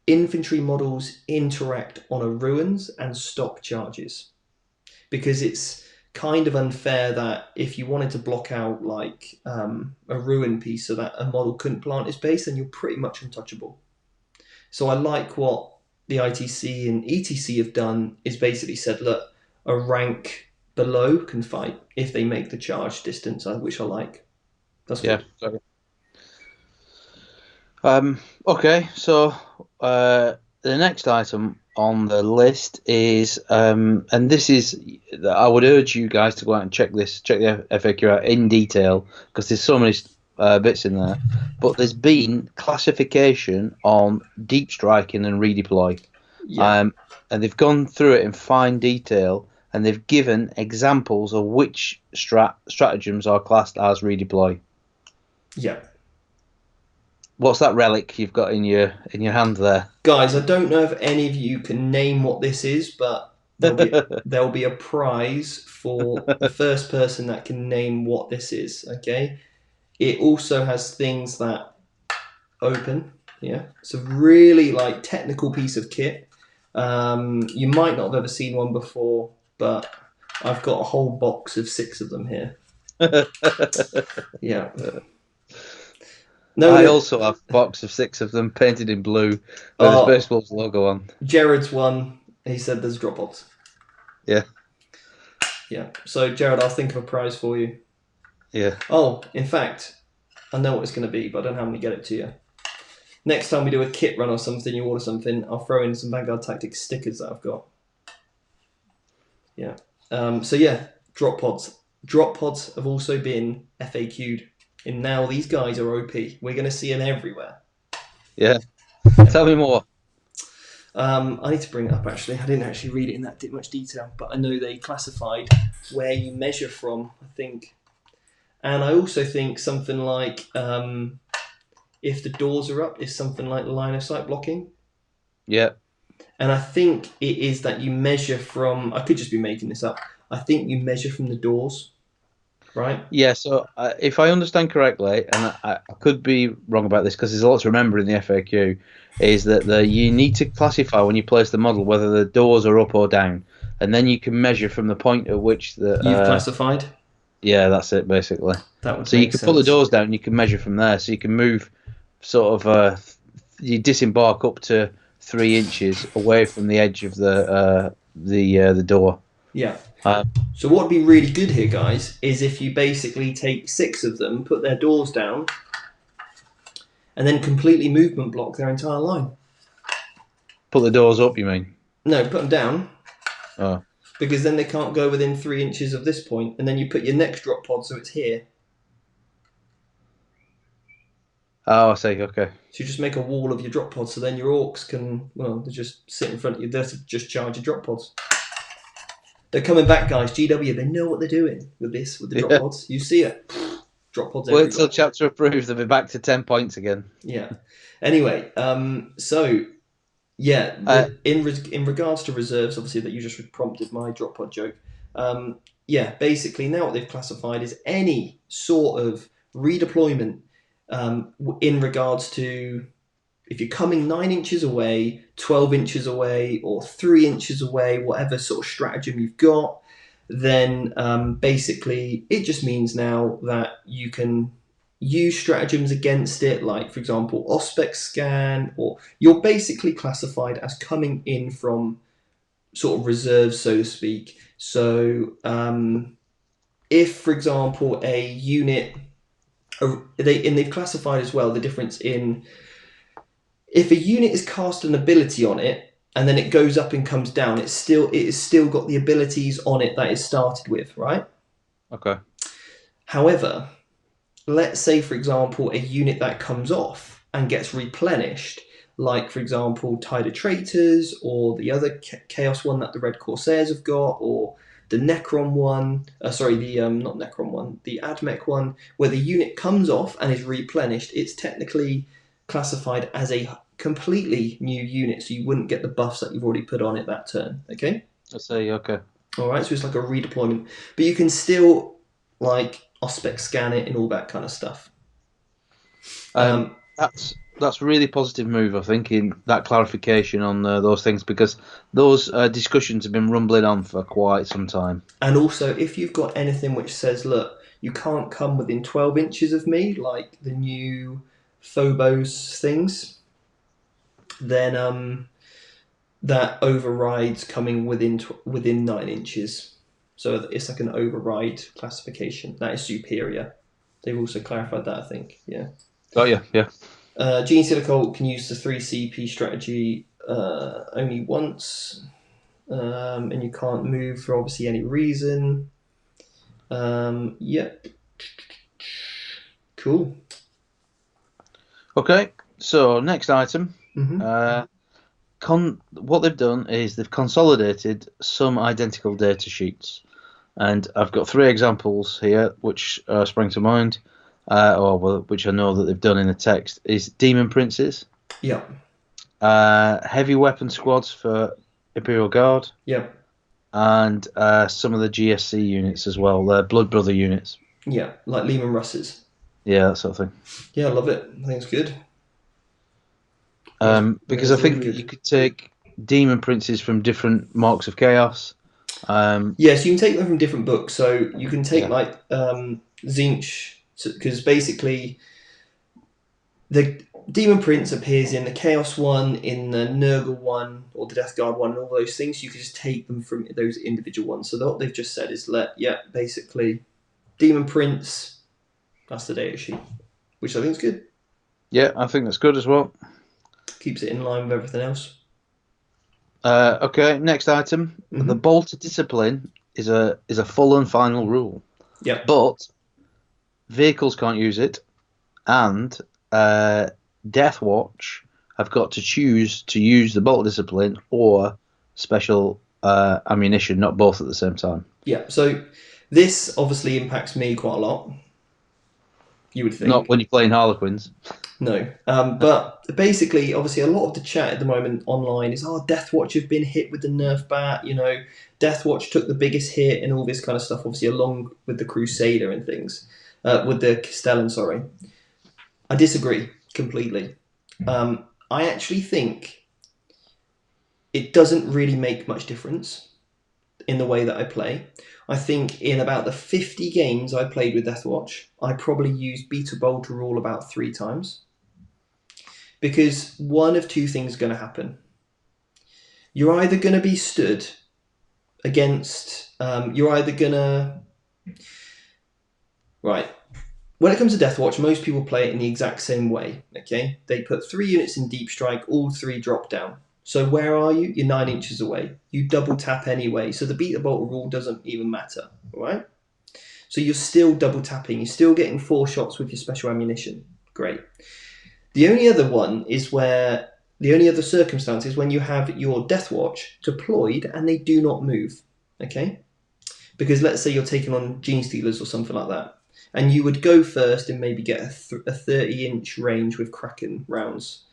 infantry models interact on a ruins and stock charges. because it's kind of unfair that if you wanted to block out like a ruin piece so that a model couldn't plant its base, then you're pretty much untouchable. So I like what the ITC and ETC have done is basically said, look, a rank below can fight if they make the charge distance, which I like. That's good. Sorry. Okay, so the next item on the list is, and this is, I would urge you guys to go out and check the FAQ out in detail because there's so many bits in there. But there's been classification on deep striking and redeploy, and they've gone through it in fine detail, and they've given examples of which stratagems are classed as redeploy. Yeah. What's that relic you've got in your hand there? Guys, I don't know if any of you can name what this is, but there'll be a prize for the first person that can name what this is, okay? It also has things that open, yeah? It's a really like technical piece of kit. You might not have ever seen one before, but I've got a whole box of 6 of them here. Yeah. No, I also have a box of 6 of them painted in blue with the Space Wolves logo on. Jared's one. He said there's drop pods. Yeah. Yeah. So, Jared, I'll think of a prize for you. Yeah. Oh, in fact, I know what it's going to be, but I don't know how I'm going to get it to you. Next time we do a kit run or something, you order something, I'll throw in some Vanguard Tactics stickers that I've got. Yeah. So, yeah, drop pods. Drop pods have also been FAQ'd. And now these guys are OP. We're going to see them everywhere. Yeah. Tell me more. I need to bring it up, actually. I didn't actually read it in that much detail, but I know they classified where you measure from, I think. And I also think something like if the doors are up is something like line of sight blocking. Yeah. And I think it is that you measure from, I could just be making this up, I think you measure from the doors. Right. Yeah, so if I understand correctly, and I could be wrong about this because there's a lot to remember in the FAQ, is that you need to classify when you place the model whether the doors are up or down, and then you can measure from the point at which you've classified. Yeah, that's it basically. That would so you can pull the doors down, and you can measure from there, so you can move sort of you disembark up to 3 inches away from the edge of the door. Yeah. So what would be really good here, guys, is if you basically take 6 of them, put their doors down, and then completely movement block their entire line. Put the doors up, you mean? No, put them down. Oh. Because then they can't go within 3 inches of this point, and then you put your next drop pod so it's here. Oh, I see, okay. So you just make a wall of your drop pods, so then your orcs can, well, they just sit in front of you, they're to just charge your drop pods. They're coming back, guys. GW, they know what they're doing with the drop pods. You see it. Drop pods everywhere. Wait till chapter approved, they'll be back to 10 points again. Yeah. Anyway, so, yeah, in regards to reserves, obviously, that you just prompted my drop pod joke. Yeah, basically, now what they've classified is any sort of redeployment in regards to if you're coming 9 inches away, 12 inches away, or 3 inches away, whatever sort of stratagem you've got, then basically it just means now that you can use stratagems against it, like, for example, Auspex scan, or you're basically classified as coming in from sort of reserves, so to speak. So if, for example, a unit, they've classified as well the difference in if a unit is cast an ability on it and then it goes up and comes down, it is still got the abilities on it that it started with, right? Okay. However, let's say, for example, a unit that comes off and gets replenished, like, for example, Tide of Traitors, or the other Chaos one that the Red Corsairs have got, or the Necron one, not Necron one, the Admech one, where the unit comes off and is replenished, it's technically classified as a completely new unit, so you wouldn't get the buffs that you've already put on it that turn, okay? I see, okay. Alright, so it's like a redeployment. But you can still, like, Auspex scan it and all that kind of stuff. That's That's a really positive move, I think, in that clarification on those things, because those discussions have been rumbling on for quite some time. And also, if you've got anything which says, look, you can't come within 12 inches of me, like the new Phobos things, then that overrides coming within 9 inches. So it's like an override classification. That is superior. They've also clarified that, I think. Yeah. Oh yeah, yeah. Gene Silicol can use the 3CP strategy only once, and you can't move for obviously any reason. Yep. Cool. Okay, so next item. Mm-hmm. What they've done is they've consolidated some identical data sheets, and I've got three examples here which spring to mind, which I know that they've done in the text. Is Demon Princes, Yep. heavy weapon squads for Imperial Guard, Yep. and some of the GSC units as well, Blood Brother units. Yeah. Like Lehman Russes. Yeah, that sort of thing. Yeah, I love it. I think it's good. I think Because it's I really think you good. could take Demon Princes from different marks of chaos. Yes, you can take them from different books. So you can take Yeah. like Zinch, because basically the Demon Prince appears in the Chaos one, in the Nurgle one, or the Death Guard one, and all those things. You can just take them from those individual ones. So what they've just said is basically Demon Prince. That's the data sheet, which I think is good. Yeah, I think that's good as well. Keeps it in line with everything else. Okay, next item. The Mm-hmm. Bolt Discipline is a full and final rule, Yep. but vehicles can't use it, and Deathwatch have got to choose to use the Bolt Discipline or special ammunition, not both at the same time. Yeah. So this obviously impacts me quite a lot. You would Not think. when you're playing Harlequins. No. But basically, obviously, a lot of the chat at the moment online is, oh, Deathwatch have been hit with the nerf bat. Deathwatch took the biggest hit and all this kind of stuff, obviously, along with the Crusader and things, with the Castellan, sorry. I disagree completely. I actually think it doesn't really make much difference in the way that I play. I think in about the 50 games I played with Deathwatch, I probably used Beta Bolter rule about 3 times. Because one of two things is going to happen. You're either going to be stood against, you're either going to. Right. When it comes to Deathwatch, most people play it in the exact same way. Okay? They put 3 units in Deep Strike, all 3 drop down. So where are you? You're 9 inches away. You double tap anyway. So the beat the bolt rule doesn't even matter. Right? So you're still double tapping. You're still getting 4 shots with your special ammunition. Great. The only other one is where the only other circumstance is when you have your Deathwatch deployed and they do not move. Okay? Because let's say you're taking on Gene Stealers or something like that, and you would go first and maybe get a 30-inch range with Kraken rounds,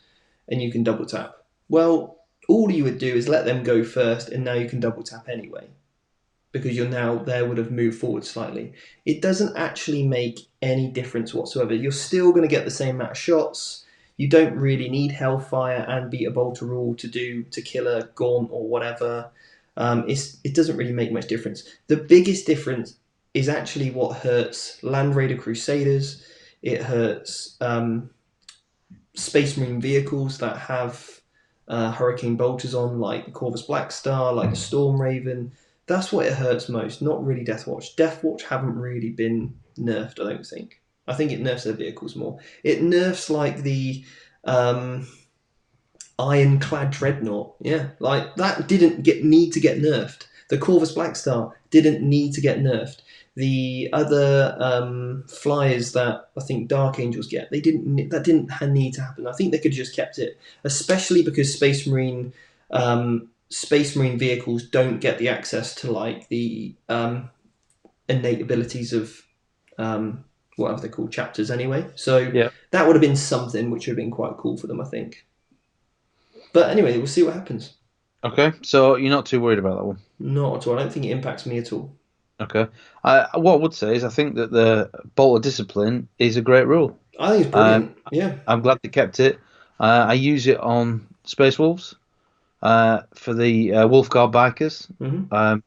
and you can double tap. Well, all you would do is let them go first, and now you can double tap anyway, because you're now there would have moved forward slightly. It doesn't actually make any difference whatsoever. You're still going to get the same amount of shots. You don't really need Hellfire and Beat a Bolter rule to kill a Gaunt or whatever. It doesn't really make much difference. The biggest difference is actually what hurts Land Raider Crusaders. It hurts Space Marine vehicles that have Hurricane Bolters on, like the Corvus Blackstar, like the Storm Raven. That's what it hurts most, not really Deathwatch. Deathwatch haven't really been nerfed, I don't think. I think it nerfs their vehicles more. It nerfs like the Ironclad Dreadnought. Yeah, like that didn't need to get nerfed. The Corvus Blackstar didn't need to get nerfed. The other flyers that I think Dark Angels get, that didn't need to happen. I think they could have just kept it, especially because Space Marine vehicles don't get the access to like the innate abilities of whatever they're called, chapters anyway. So Yeah. that would have been something which would have been quite cool for them, I think. But anyway, we'll see what happens. Okay, so you're not too worried about that one. Not at all. I don't think it impacts me at all. Okay. What I would say is I think that the Bolt of Discipline is a great rule. I think it's Um, brilliant. Yeah. I'm glad they kept it. I use it on Space Wolves for the Wolf Guard bikers. Mm-hmm.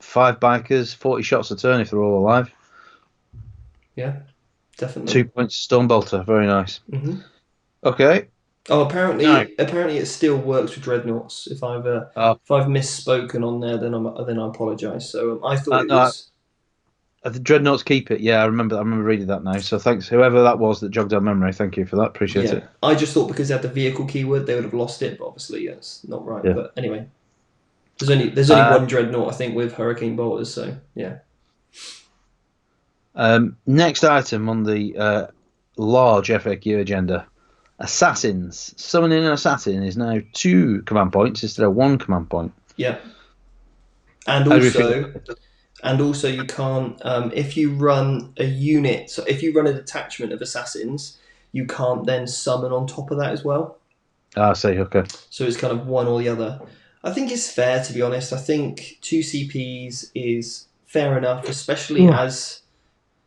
5 bikers, 40 shots a turn if they're all alive. Yeah, 2 definitely. points Stone Bolter, very nice. Mm-hmm. Okay, Oh, now apparently it still works with dreadnoughts. uh, If I've misspoken on there, then I apologise. So I thought it no, was. the Dreadnoughts keep it. Yeah, I remember. I remember reading that now. So thanks, whoever that was that jogged our memory. Thank you for that. Appreciate Yeah, it. I just thought because they had the vehicle keyword, they would have lost it. But obviously, yeah, it's not right. Yeah. But anyway, there's only Uh, one dreadnought I think with hurricane bolters. So yeah. Next item on the large FAQ agenda: assassins. Summoning an assassin is now 2 command points instead of 1 command point. Yeah, and How do we feel? also you can't if you run a unit. So if you run a detachment of assassins, you can't then summon on top of that as well. I see. Okay. So it's kind of one or the other. I think it's fair, to be honest. I think 2 CPs is fair enough, especially as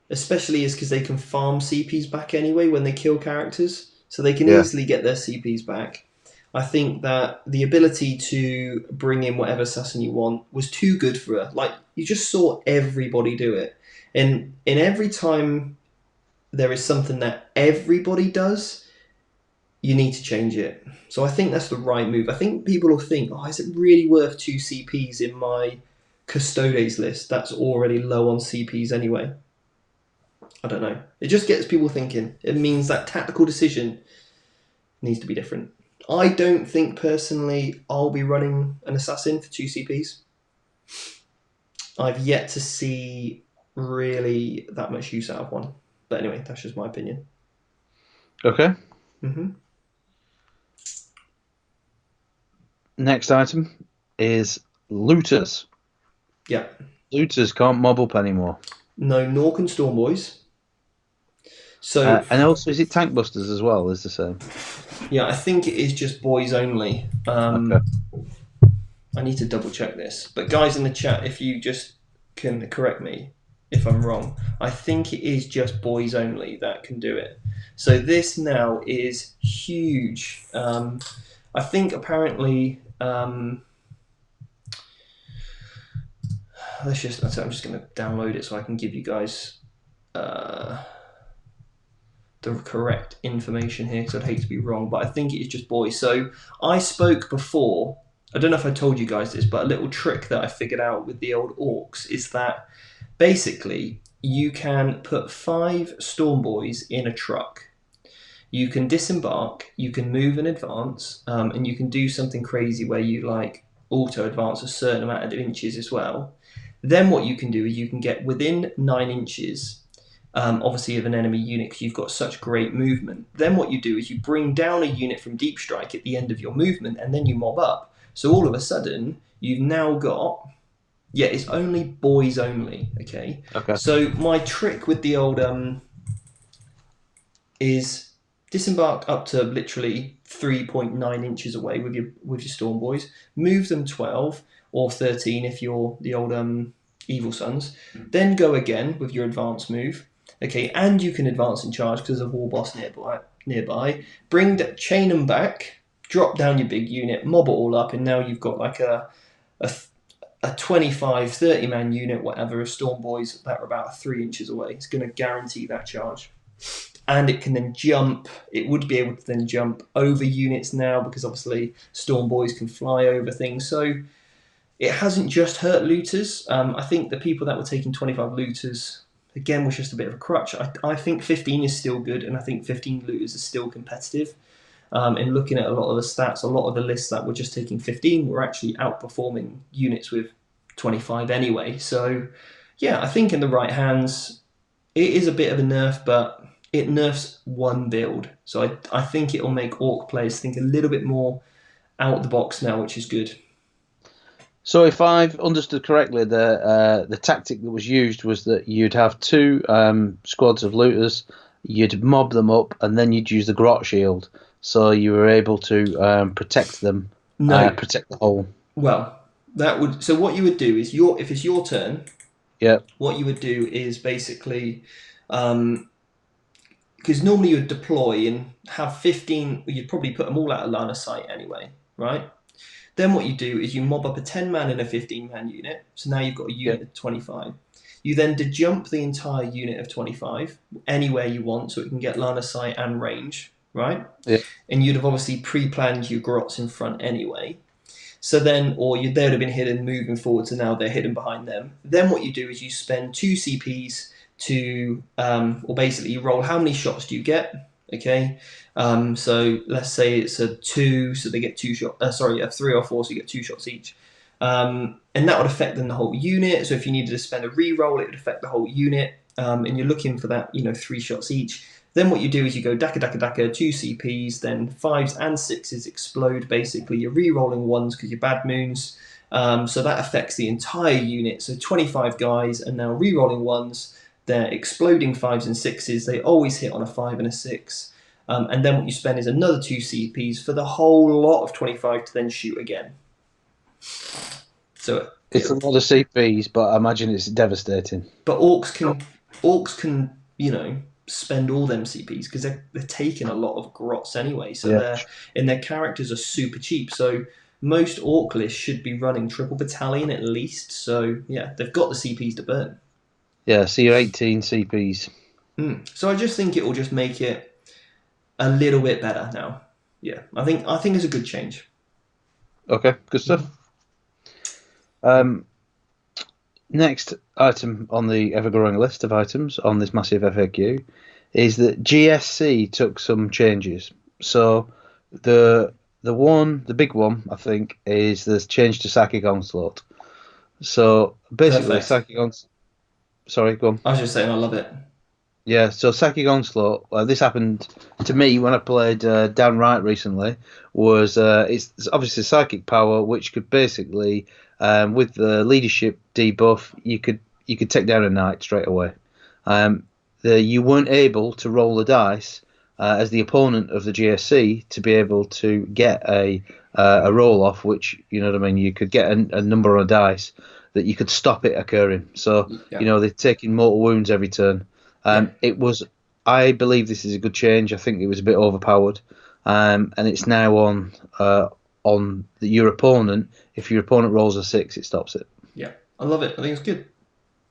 because they can farm CPs back anyway when they kill characters, so they can Yeah. easily get their CPs back. I think that the ability to bring in whatever assassin you want was too good for her. Like, you just saw everybody do it, and in every time there is something that everybody does, you need to change it. So I think that's the right move. I think people will think, oh, is it really worth 2 CPs in my Custodes list? That's already low on CPs anyway. I don't know. It just gets people thinking. It means that tactical decision needs to be different. I don't think personally I'll be running an assassin for 2 CPs. I've yet to see really that much use out of one. But anyway, that's just my opinion. Okay. Mm-hmm. Next item is looters. Yeah. Looters can't mob up anymore. No Nork and Storm Boys. So And also, is it tank busters as well? Is the same? yeah, I think it is just boys only. Okay. I need to double check this. But guys in the chat, if you just can correct me if I'm wrong, I think it is just boys only that can do it. So this now is huge. I think apparently. I'm just going to download it so I can give you guys the correct information here because I'd hate to be wrong, but I think it is just boys. So I spoke before. I don't know if I told you guys this, but a little trick that I figured out with the old orcs is that basically you can put 5 storm boys in a truck. You can disembark, you can move and advance, and you can do something crazy where you like auto advance a certain amount of inches as well. Then what you can do is you can get within 9 inches, obviously of an enemy unit because you've got such great movement. Then what you do is you bring down a unit from deep strike at the end of your movement, and then you mob up. So all of a sudden you've now got, yeah, it's only boys only. Okay. Okay. So my trick with the old is disembark up to literally 3.9 inches away with your storm boys. Move them 12 or 13 if you're the old evil sons. Then go again with your advance move. Okay, and you can advance and charge because there's a war boss nearby. Chain them back, drop down your big unit, mob it all up, and now you've got like a 25, 30 man unit, whatever, of storm boys that are about 3 inches away. It's going to guarantee that charge. And it can then jump. It would be able to then jump over units now because obviously storm boys can fly over things. So it hasn't just hurt looters. I think the people that were taking 25 looters, again, was just a bit of a crutch. I think 15 is still good, and I think 15 looters is still competitive. And looking at a lot of the stats, a lot of the lists that were just taking 15 were actually outperforming units with 25 anyway. So yeah, I think in the right hands, it is a bit of a nerf, but it nerfs one build. So I think it'll make Orc players think a little bit more out the box now, which is good. So if I've understood correctly, the tactic that was used was that you'd have 2 squads of looters, you'd mob them up, and then you'd use the grot shield, so you were able to protect them, protect the whole. Well, that would. So what you would do is if it's your turn, Yeah. what you would do is basically because normally you'd deploy and have 15, you'd probably put them all out of line of sight anyway, right? Then what you do is you mob up a 10-man and a 15-man unit. So now you've got a Yeah. unit of 25. You then jump the entire unit of 25 anywhere you want so it can get line of sight and range, right? Yeah. And you'd have obviously pre-planned your grots in front anyway. So then, or they would have been hidden moving forward, so now they're hidden behind them. Then what you do is you spend 2 CPs to, or basically you roll how many shots do you get, okay? So let's say it's a 2, so they get 2 shots, a 3 or 4, so you get 2 shots each. And that would affect then the whole unit, so if you needed to spend a re-roll, it would affect the whole unit, and you're looking for that, 3 shots each. Then what you do is you go Daka Daka Daka, 2 CPs, then 5s and 6s explode basically. You're re-rolling 1s because you're bad moons. So that affects the entire unit. So 25 guys are now re-rolling 1s. They're exploding 5s and 6s. They always hit on a 5 and a 6. And then what you spend is another 2 CPs for the whole lot of 25 to then shoot again. So It's a lot of CPs, but I imagine it's devastating. But orcs can spend all them CPs because they're taking a lot of grots anyway. So their characters are super cheap. So most orc lists should be running triple battalion at least. So yeah, they've got the CPs to burn. Yeah, so you're 18 CPs. So I just think it will just make it a little bit better now. Yeah, I think it's a good change. Okay, good stuff. Next item on the ever-growing list of items on this massive FAQ is that GSC took some changes. So the big one, I think, is the change to Psychic Onslaught. So basically, Perfect. Psychic Onslaught. Sorry, go on. I was just saying I love it. Yeah, so Psychic Onslaught, this happened to me when I played Downright recently, was it's obviously psychic power, which could basically, with the leadership debuff, you could take down a knight straight away. You weren't able to roll the dice as the opponent of the GSC to be able to get a roll off, which, you know what I mean, you could get a number on dice that you could stop it occurring. So, they're taking mortal wounds every turn. It was, I believe this is a good change. I think it was a bit overpowered, and it's now on your opponent. If your opponent rolls a 6, it stops it. Yeah, I love it. I think it's good.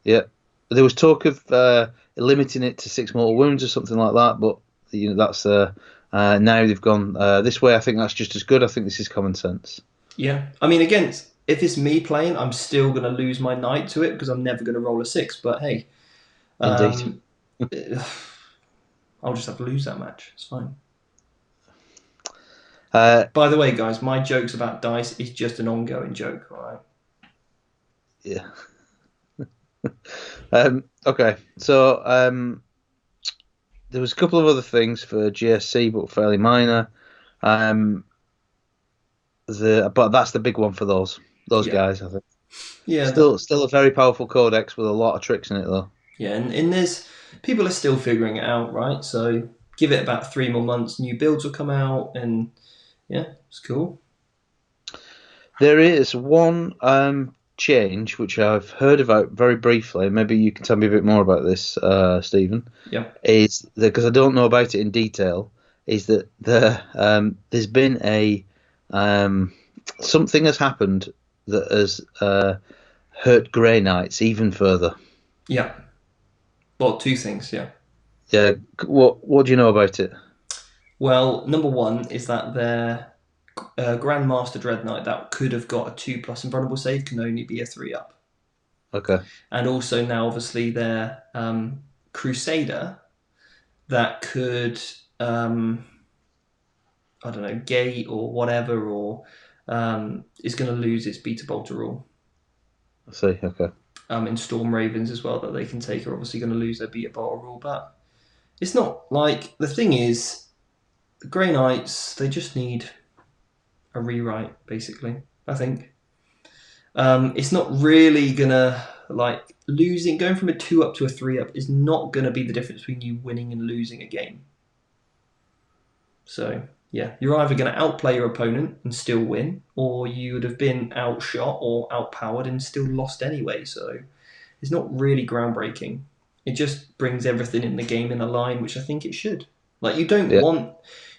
Yeah, there was talk of limiting it to 6 mortal wounds or something like that, but that's now they've gone this way. I think that's just as good. I think this is common sense. Yeah, I mean, again, if it's me playing, I'm still going to lose my knight to it because I'm never going to roll a 6. But hey, Indeed. I'll just have to lose that match. It's fine. By the way, guys, my jokes about dice is just an ongoing joke, all right? Yeah. Okay, so there was a couple of other things for GSC, but fairly minor. But that's the big one for those guys, I think. Yeah. Still a very powerful codex with a lot of tricks in it, though. Yeah, and there's people are still figuring it out, right? So give it about 3 more months, new builds will come out, and yeah, it's cool. There is one change which I've heard about very briefly. Maybe you can tell me a bit more about this, Stephen. Yeah. Is that, because I don't know about it in detail, is that there's been a something has happened that has hurt Grey Knights even further. Yeah. Well, 2 things, yeah. Yeah. What do you know about it? Well, number 1 is that their Grandmaster Dread Knight that could have got a 2+ invulnerable save can only be a 3 up. Okay. And also now, obviously, their Crusader that could, I don't know, gate or whatever, or is going to lose its Beta Bolter rule. I see. Okay. In Storm Ravens as well, that they can take are obviously going to lose their Beta Bolter rule, but it's not like, the thing is, the Grey Knights, they just need a rewrite, basically, I think. It's not really gonna, like, going from a 2 up to a 3 up is not gonna be the difference between you winning and losing a game. So yeah, you're either gonna outplay your opponent and still win, or you would have been outshot or outpowered and still lost anyway. So it's not really groundbreaking. It just brings everything in the game in a line, which I think it should. Like Yeah.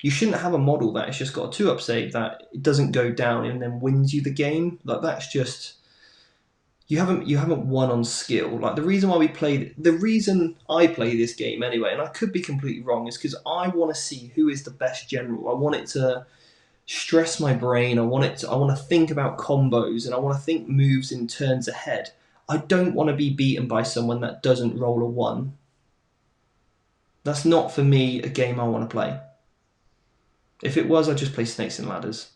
you shouldn't have a model that it's just got a 2-up save that it doesn't go down and then wins you the game. Like that's just you haven't won on skill. Like the reason I play this game anyway, and I could be completely wrong, is because I want to see who is the best general. I want it to stress my brain. I want to think about combos and I want to think moves in turns ahead. I don't want to be beaten by someone that doesn't roll a 1. That's not for me a game I want to play. If it was, I'd just play Snakes and Ladders.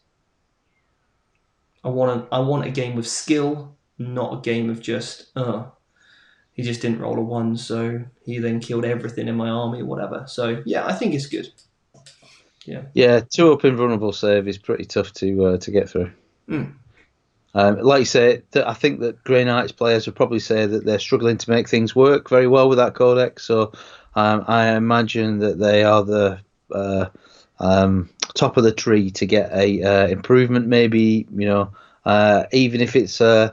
I want a game with skill, not a game of just he just didn't roll a 1, so he then killed everything in my army or whatever. So yeah, I think it's good. Yeah. Yeah, 2-up invulnerable save is pretty tough to get through. Mm. Like you say, I think that Grey Knights players would probably say that they're struggling to make things work very well with that codex. So I imagine that they are the top of the tree to get a improvement. Maybe even if it's an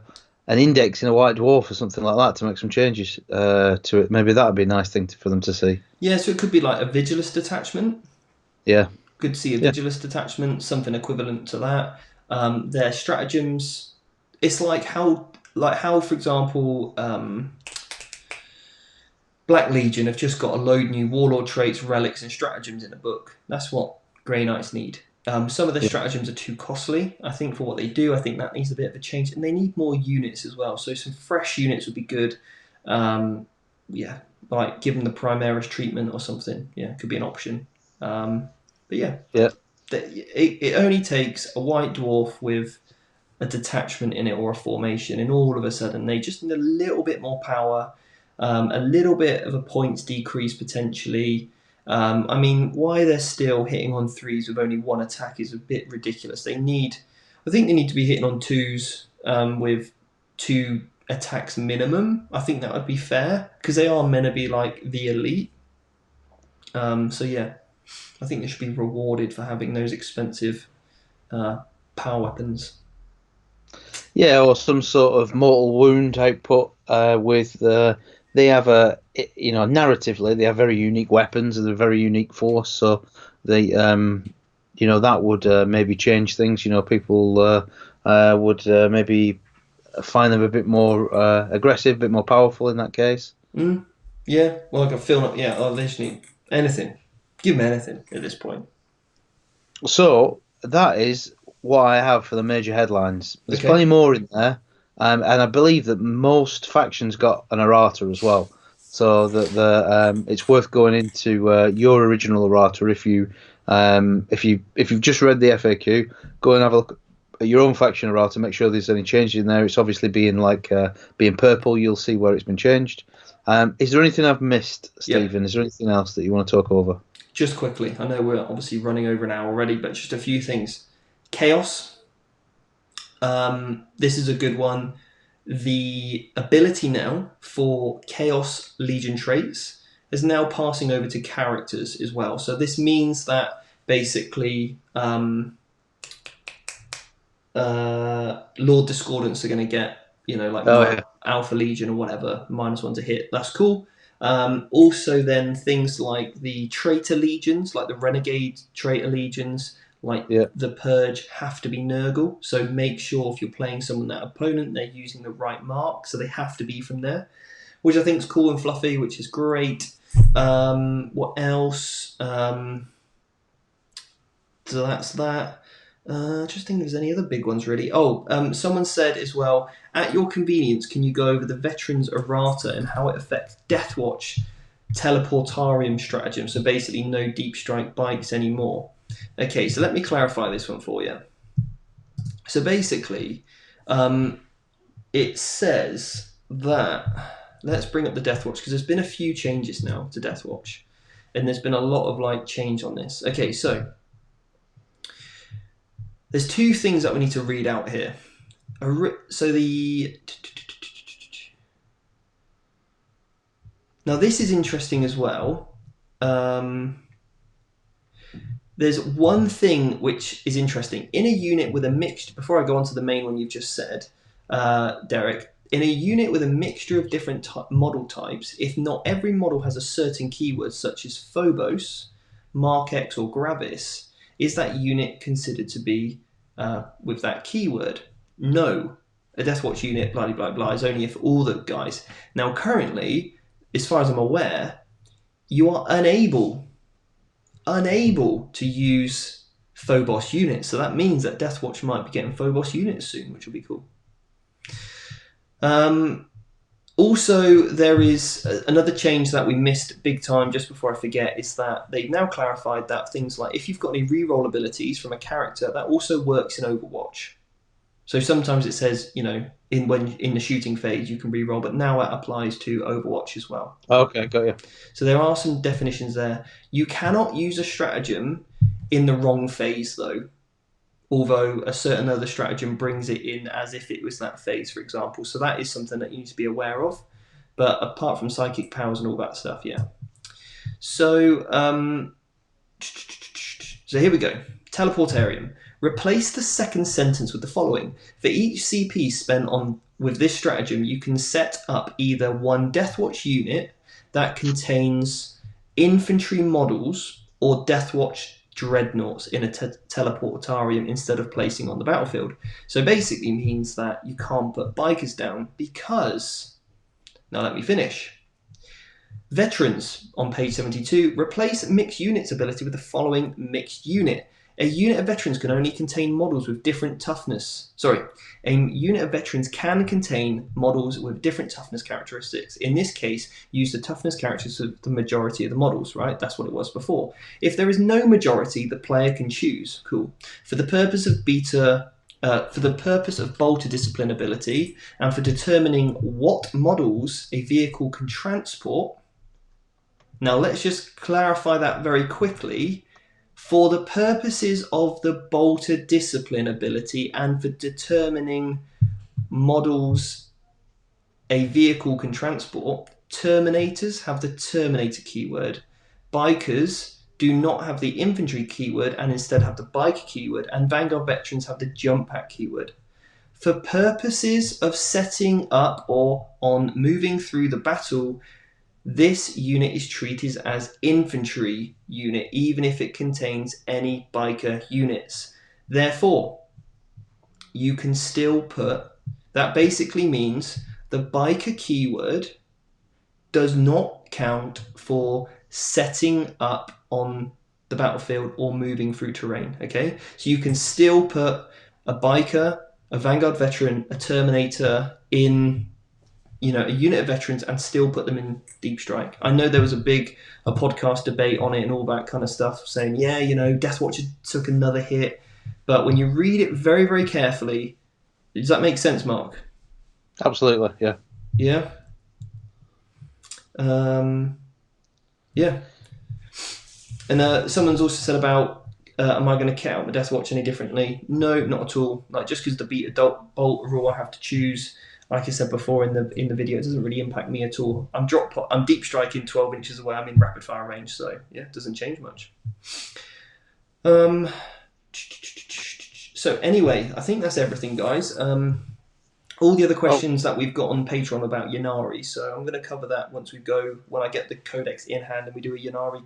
index in a White Dwarf or something like that to make some changes to it. Maybe that would be a nice thing for them to see. Yeah, so it could be like a Vigilist detachment. Yeah. Good to see a Vigilist detachment, something equivalent to that. Their stratagems, it's like how, for example, Black Legion have just got a load new warlord traits, relics, and stratagems in a book. That's what Grey Knights need. Some of the stratagems are too costly, I think, for what they do. I think that needs a bit of a change, and they need more units as well. So some fresh units would be good. Like give them the Primaris treatment or something. Yeah, could be an option. But yeah, it only takes a White Dwarf with a detachment in it or a formation, and all of a sudden they just need a little bit more power, a little bit of a points decrease potentially. I mean, why they're still hitting on 3s with only 1 attack is a bit ridiculous. I think they need to be hitting on 2s with 2 attacks minimum. I think that would be fair because they are meant to be like the elite. So yeah, I think they should be rewarded for having those expensive power weapons. Yeah, or some sort of mortal wound output with they have narratively they have very unique weapons and a very unique force, so they that would maybe change things. People would maybe find them a bit more aggressive, a bit more powerful in that case. Yeah, well, I can feel it. Yeah, I literally anything. Give them anything at this point. So that is what I have for the major headlines. There's Okay. plenty more in there, and I believe that most factions got an errata as well. So that it's worth going into your original errata if you've just read the FAQ, go and have a look at your own faction errata. Make sure there's any changes in there. It's obviously being purple. You'll see where it's been changed. Is there anything I've missed, Stephen? Is there anything else that you want to talk over? Just quickly, I know we're obviously running over an hour already, but just a few things. Chaos. This is a good one. The ability now for Chaos Legion traits is now passing over to characters as well. So this means that basically Lord Discordants are going to get, Alpha Legion or whatever, -1 to hit. That's cool. Also, then things like the Traitor Legions, like the Renegade Traitor Legions, like the Purge, have to be Nurgle. So make sure if you're playing someone, that opponent, they're using the right mark. So they have to be from there, which I think is cool and fluffy, which is great. What else? So that's that. Just think if there's any other big ones really. Someone said as well, at your convenience, can you go over the Veterans Errata and how it affects Deathwatch Teleportarium stratagem? So basically no deep strike bikes anymore. Okay, so let me clarify this one for you. So basically, it says that, let's bring up the Deathwatch because there's been a few changes now to Deathwatch, and there's been a lot of change on this. Okay, so there's 2 things that we need to read out here. Now this is interesting as well. There's one thing which is interesting. In a unit with a mixed, before I go on to the main one you've just said, Derek, In a unit with a mixture of different model types, if not every model has a certain keyword such as Phobos, Mark X, or Gravis, is that unit considered to be with that keyword? No. A Deathwatch unit, blah, blah, blah, is only if all the guys. Now, currently, as far as I'm aware, you are unable to use Phobos units. So that means that Deathwatch might be getting Phobos units soon, which will be cool. Also, there is another change that we missed big time just before I forget, is that they've now clarified that things like if you've got any reroll abilities from a character, that also works in Overwatch. So sometimes it says, you know, in the shooting phase you can reroll, but now that applies to Overwatch as well. Okay, got you. So there are some definitions there. You cannot use a stratagem in the wrong phase though, although a certain other stratagem brings it in as if it was that phase, for example. So that is something that you need to be aware of. But apart from psychic powers and all that stuff, yeah. So here we go. Teleportarium. Replace the second sentence with the following. For each CP spent on with this stratagem, you can set up either one Deathwatch unit that contains infantry models or Deathwatch dreadnoughts in a teleportarium instead of placing on the battlefield. So basically means that you can't put bikers down because... Now let me finish. Veterans on page 72. Replace mixed units ability with the following mixed unit. A unit of veterans can only contain models with different toughness. A unit of veterans can contain models with different toughness characteristics. In this case, use the toughness characteristics of the majority of the models, right? That's what it was before. If there is no majority, the player can choose. Cool. For the purpose of bolter discipline ability and for determining what models a vehicle can transport. Now let's just clarify that very quickly. For the purposes of the bolter discipline ability and for determining models a vehicle can transport, Terminators have the Terminator keyword. Bikers do not have the infantry keyword and instead have the biker keyword, and Vanguard veterans have the jump pack keyword. For purposes of setting up or on moving through the battle, this unit is treated as infantry unit, even if it contains any biker units. Therefore, you can still put, that basically means the biker keyword does not count for setting up on the battlefield or moving through terrain, okay? So you can still put a biker, a Vanguard veteran, a Terminator in, you know, a unit of veterans and still put them in Deep Strike. I know there was a podcast debate on it and all that kind of stuff, saying, yeah, you know, Deathwatch took another hit. But when you read it very, very carefully, does that make sense, Mark? Absolutely, yeah. Yeah? Yeah. And someone's also said about, am I going to count the Deathwatch any differently? No, not at all. Like, just because the beat adult bolt rule I have to choose, like I said before in the video, it doesn't really impact me at all. I'm deep striking 12 inches away. I'm in rapid fire range, so yeah, it doesn't change much. So anyway, I think that's everything, guys. All the other questions that we've got on Patreon about Ynnari, so I'm going to cover that when I get the codex in hand and we do a Ynnari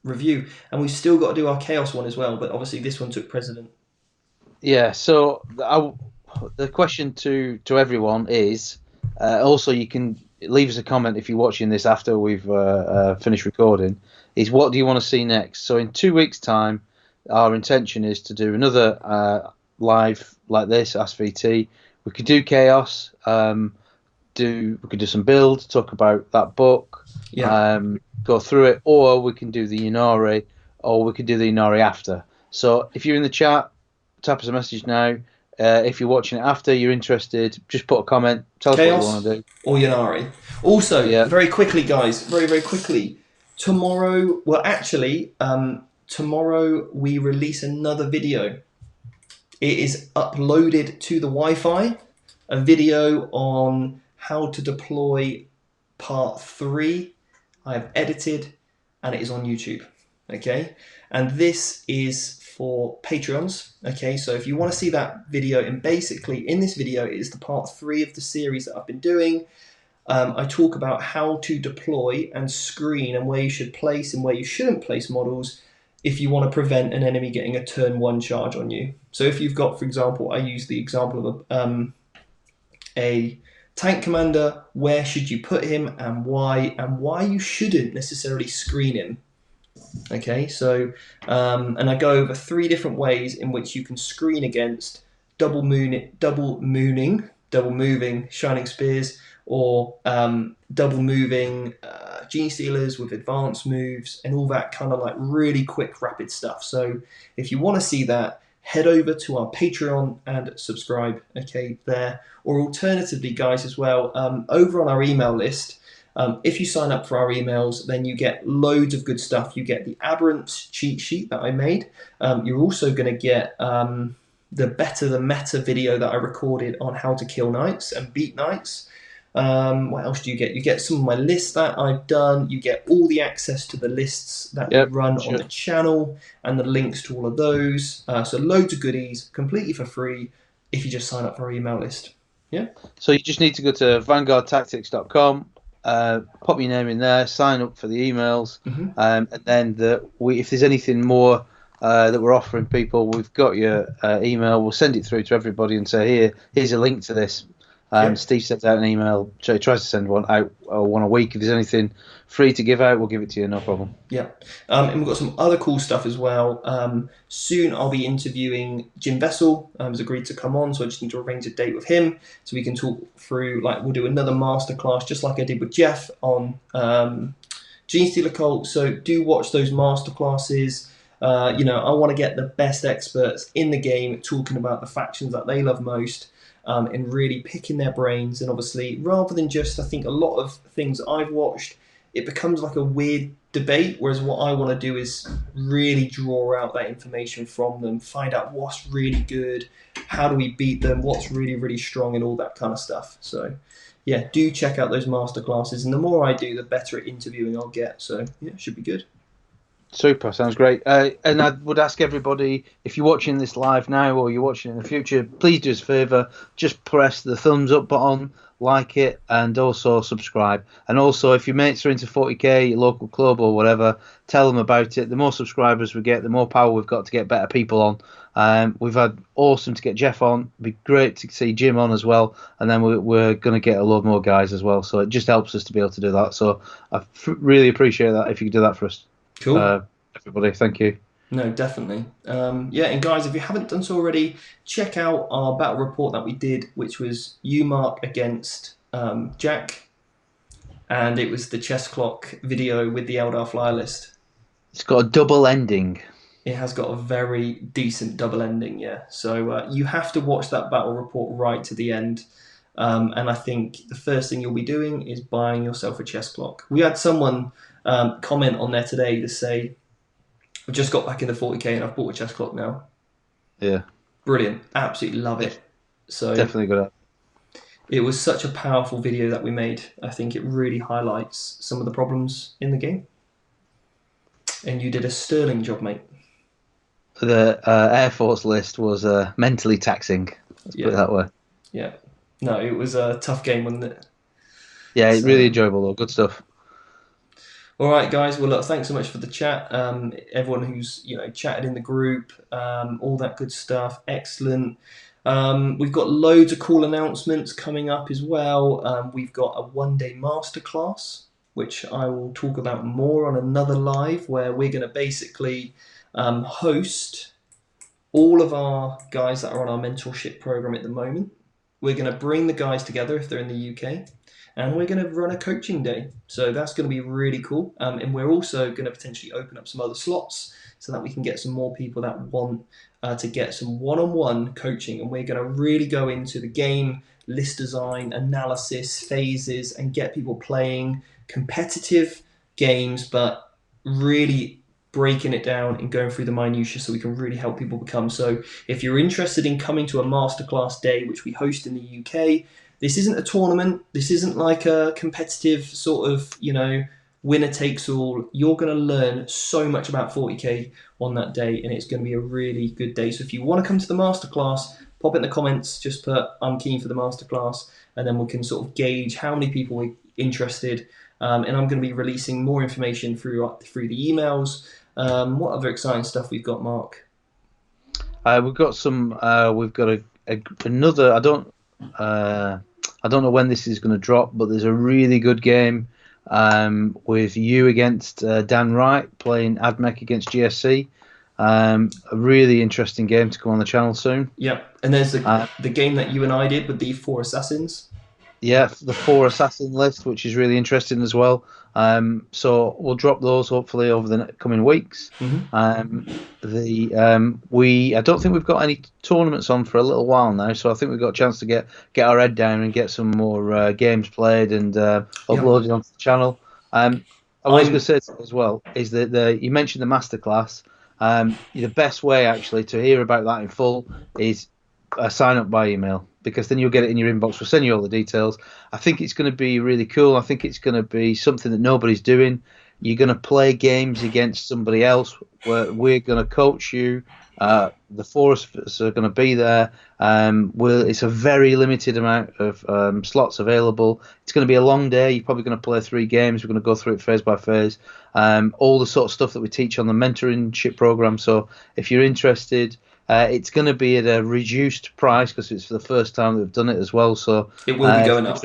review. And we've still got to do our Chaos one as well, but obviously this one took precedent. Yeah, so the question to everyone is, also you can leave us a comment if you're watching this after we've finished recording, is what do you want to see next? So in 2 weeks' time, our intention is to do another live like this, Ask VT. We could do Chaos, we could do some builds, talk about that book, go through it, or we can do the Ynnari, or we could do the Ynnari after. So if you're in the chat, tap us a message now. If you're watching it after, you're interested, just put a comment, tell Chaos us what you want to do. Or Ynnari. Also, very quickly, guys, very quickly, tomorrow, tomorrow we release another video. It is uploaded to the Wi-Fi, a video on how to deploy part 3. I have edited, and it is on YouTube. Okay, and this is for Patreons. Okay, so if you want to see that video, and basically in this video it is the part 3 of the series that I've been doing. I talk about how to deploy and screen and where you should place and where you shouldn't place models if you want to prevent an enemy getting a turn 1 charge on you. So if you've got, for example, I use the example of a tank commander, where should you put him and why you shouldn't necessarily screen him. Okay, so and I go over 3 different ways in which you can screen against double moving shining spears, or double moving gene stealers with advanced moves and all that kind of like really quick rapid stuff. So if you want to see that, head over to our Patreon and subscribe, okay, there. Or alternatively, guys, as well, over on our email list, if you sign up for our emails, then you get loads of good stuff. You get the Aberrant cheat sheet that I made. You're also going to get the Better the Meta video that I recorded on how to kill knights and beat knights. What else do you get? You get some of my lists that I've done. You get all the access to the lists that we run on the channel and the links to all of those. So loads of goodies, completely for free, if you just sign up for our email list. Yeah. So you just need to go to vanguardtactics.com, pop your name in there, sign up for the emails, and then if there's anything more that we're offering people, we've got your email. We'll send it through to everybody and say, here's a link to this. Steve sends out an email, so he tries to send one out one a week. If there's anything free to give out, we'll give it to you, no problem. Yeah, and we've got some other cool stuff as well. Soon I'll be interviewing Jim Vessel. Has agreed to come on, so I just need to arrange a date with him so we can talk through, like, we'll do another masterclass just like I did with Jeff on Gene Stealer Cult. So do watch those masterclasses. I want to get the best experts in the game talking about the factions that they love most. And really picking their brains, and obviously rather than just, I think a lot of things I've watched, it becomes like a weird debate, whereas what I want to do is really draw out that information from them, find out what's really good, how do we beat them, what's really, really strong, and all that kind of stuff. So yeah, do check out those masterclasses, and the more I do, the better at interviewing I'll get. So yeah, it should be good. Super, sounds great. And I would ask everybody, if you're watching this live now or you're watching in the future, please do us a favour, just press the thumbs up button, like it, and also subscribe. And also, if your mates are into 40k, your local club or whatever, tell them about it. The more subscribers we get, the more power we've got to get better people on. We've had awesome to get Jeff on. It'd be great to see Jim on as well. And then we're going to get a load more guys as well. So it just helps us to be able to do that. So I really appreciate that if you could do that for us. Cool. Everybody, thank you. No, definitely. And guys, if you haven't done so already, check out our battle report that we did, which was Umark against Jack, and it was the chess clock video with the Eldar flyer list. It's got a double ending. It has got a very decent double ending, yeah. So you have to watch that battle report right to the end. And I think the first thing you'll be doing is buying yourself a chess clock. We had someone comment on there today to say, I've just got back into 40k and I've bought a chess clock now. Yeah. Brilliant. Absolutely love it. So definitely good. It was such a powerful video that we made. I think it really highlights some of the problems in the game. And you did a sterling job, mate. The Air Force list was mentally taxing. Let's put it that way. Yeah. No, it was a tough game, wasn't it? Yeah, really enjoyable though. Good stuff. All right, guys. Well, look, thanks so much for the chat. Everyone who's chatted in the group, all that good stuff. Excellent. We've got loads of cool announcements coming up as well. We've got a one-day masterclass, which I will talk about more on another live, where we're going to basically host all of our guys that are on our mentorship program at the moment. We're going to bring the guys together if they're in the UK. And we're going to run a coaching day. So that's going to be really cool. And we're also going to potentially open up some other slots so that we can get some more people that want to get some one-on-one coaching. And we're going to really go into the game, list design, analysis, phases, and get people playing competitive games, but really breaking it down and going through the minutiae so we can really help people become. So if you're interested in coming to a masterclass day, which we host in the UK, this isn't a tournament. This isn't like a competitive sort of, winner takes all. You're going to learn so much about 40k on that day, and it's going to be a really good day. So if you want to come to the masterclass, pop it in the comments, just put I'm keen for the masterclass, and then we can sort of gauge how many people are interested. And I'm going to be releasing more information through the emails. What other exciting stuff we've got, Mark? We've got some. We've got another. I don't know when this is going to drop, but there's a really good game with you against Dan Wright playing AdMech against GSC. A really interesting game to come on the channel soon. Yeah, and there's the game that you and I did with the 4 assassins. Yeah, the 4 assassin list, which is really interesting as well. So we'll drop those hopefully over the coming weeks. Mm-hmm. I don't think we've got any tournaments on for a little while now, so I think we've got a chance to get our head down and get some more games played and uploaded onto the channel. I was going to say as well is that you mentioned the masterclass. The best way actually to hear about that in full is sign up by email, because then you'll get it in your inbox. We'll send you all the details. I think it's going to be really cool. I think it's going to be something that nobody's doing. You're going to play games against somebody else where we're going to coach you. The 4 of us are going to be there. It's a very limited amount of slots available. It's going to be a long day. You're probably going to play 3 games. We're going to go through it phase by phase. All the sort of stuff that we teach on the mentorship program. So if you're interested, it's going to be at a reduced price because it's for the first time that we've done it as well. So it will be going up.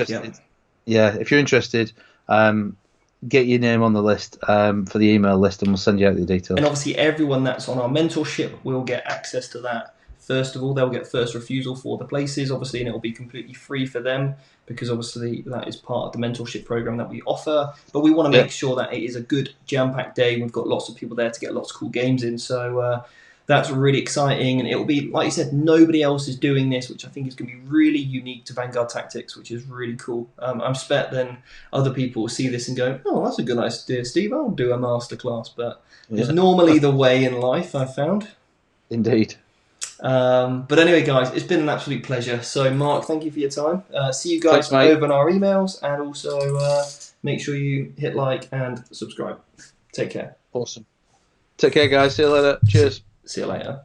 Yeah, if you're interested, get your name on the list for the email list, and we'll send you out the details. And obviously, everyone that's on our mentorship will get access to that. First of all, they'll get first refusal for the places, obviously, and it will be completely free for them because obviously that is part of the mentorship program that we offer. But we want to make sure that it is a good jam-packed day. We've got lots of people there to get lots of cool games in. So that's really exciting, and it will be, like you said, nobody else is doing this, which I think is going to be really unique to Vanguard Tactics, which is really cool. I expect then other people will see this and go, oh, that's a good idea, Steve, I'll do a masterclass. But it's normally the way in life, I've found. Indeed. But anyway, guys, it's been an absolute pleasure. So, Mark, thank you for your time. See you guys over on our emails, and also make sure you hit like and subscribe. Take care. Awesome. Take care, guys. See you later. Cheers. See you later.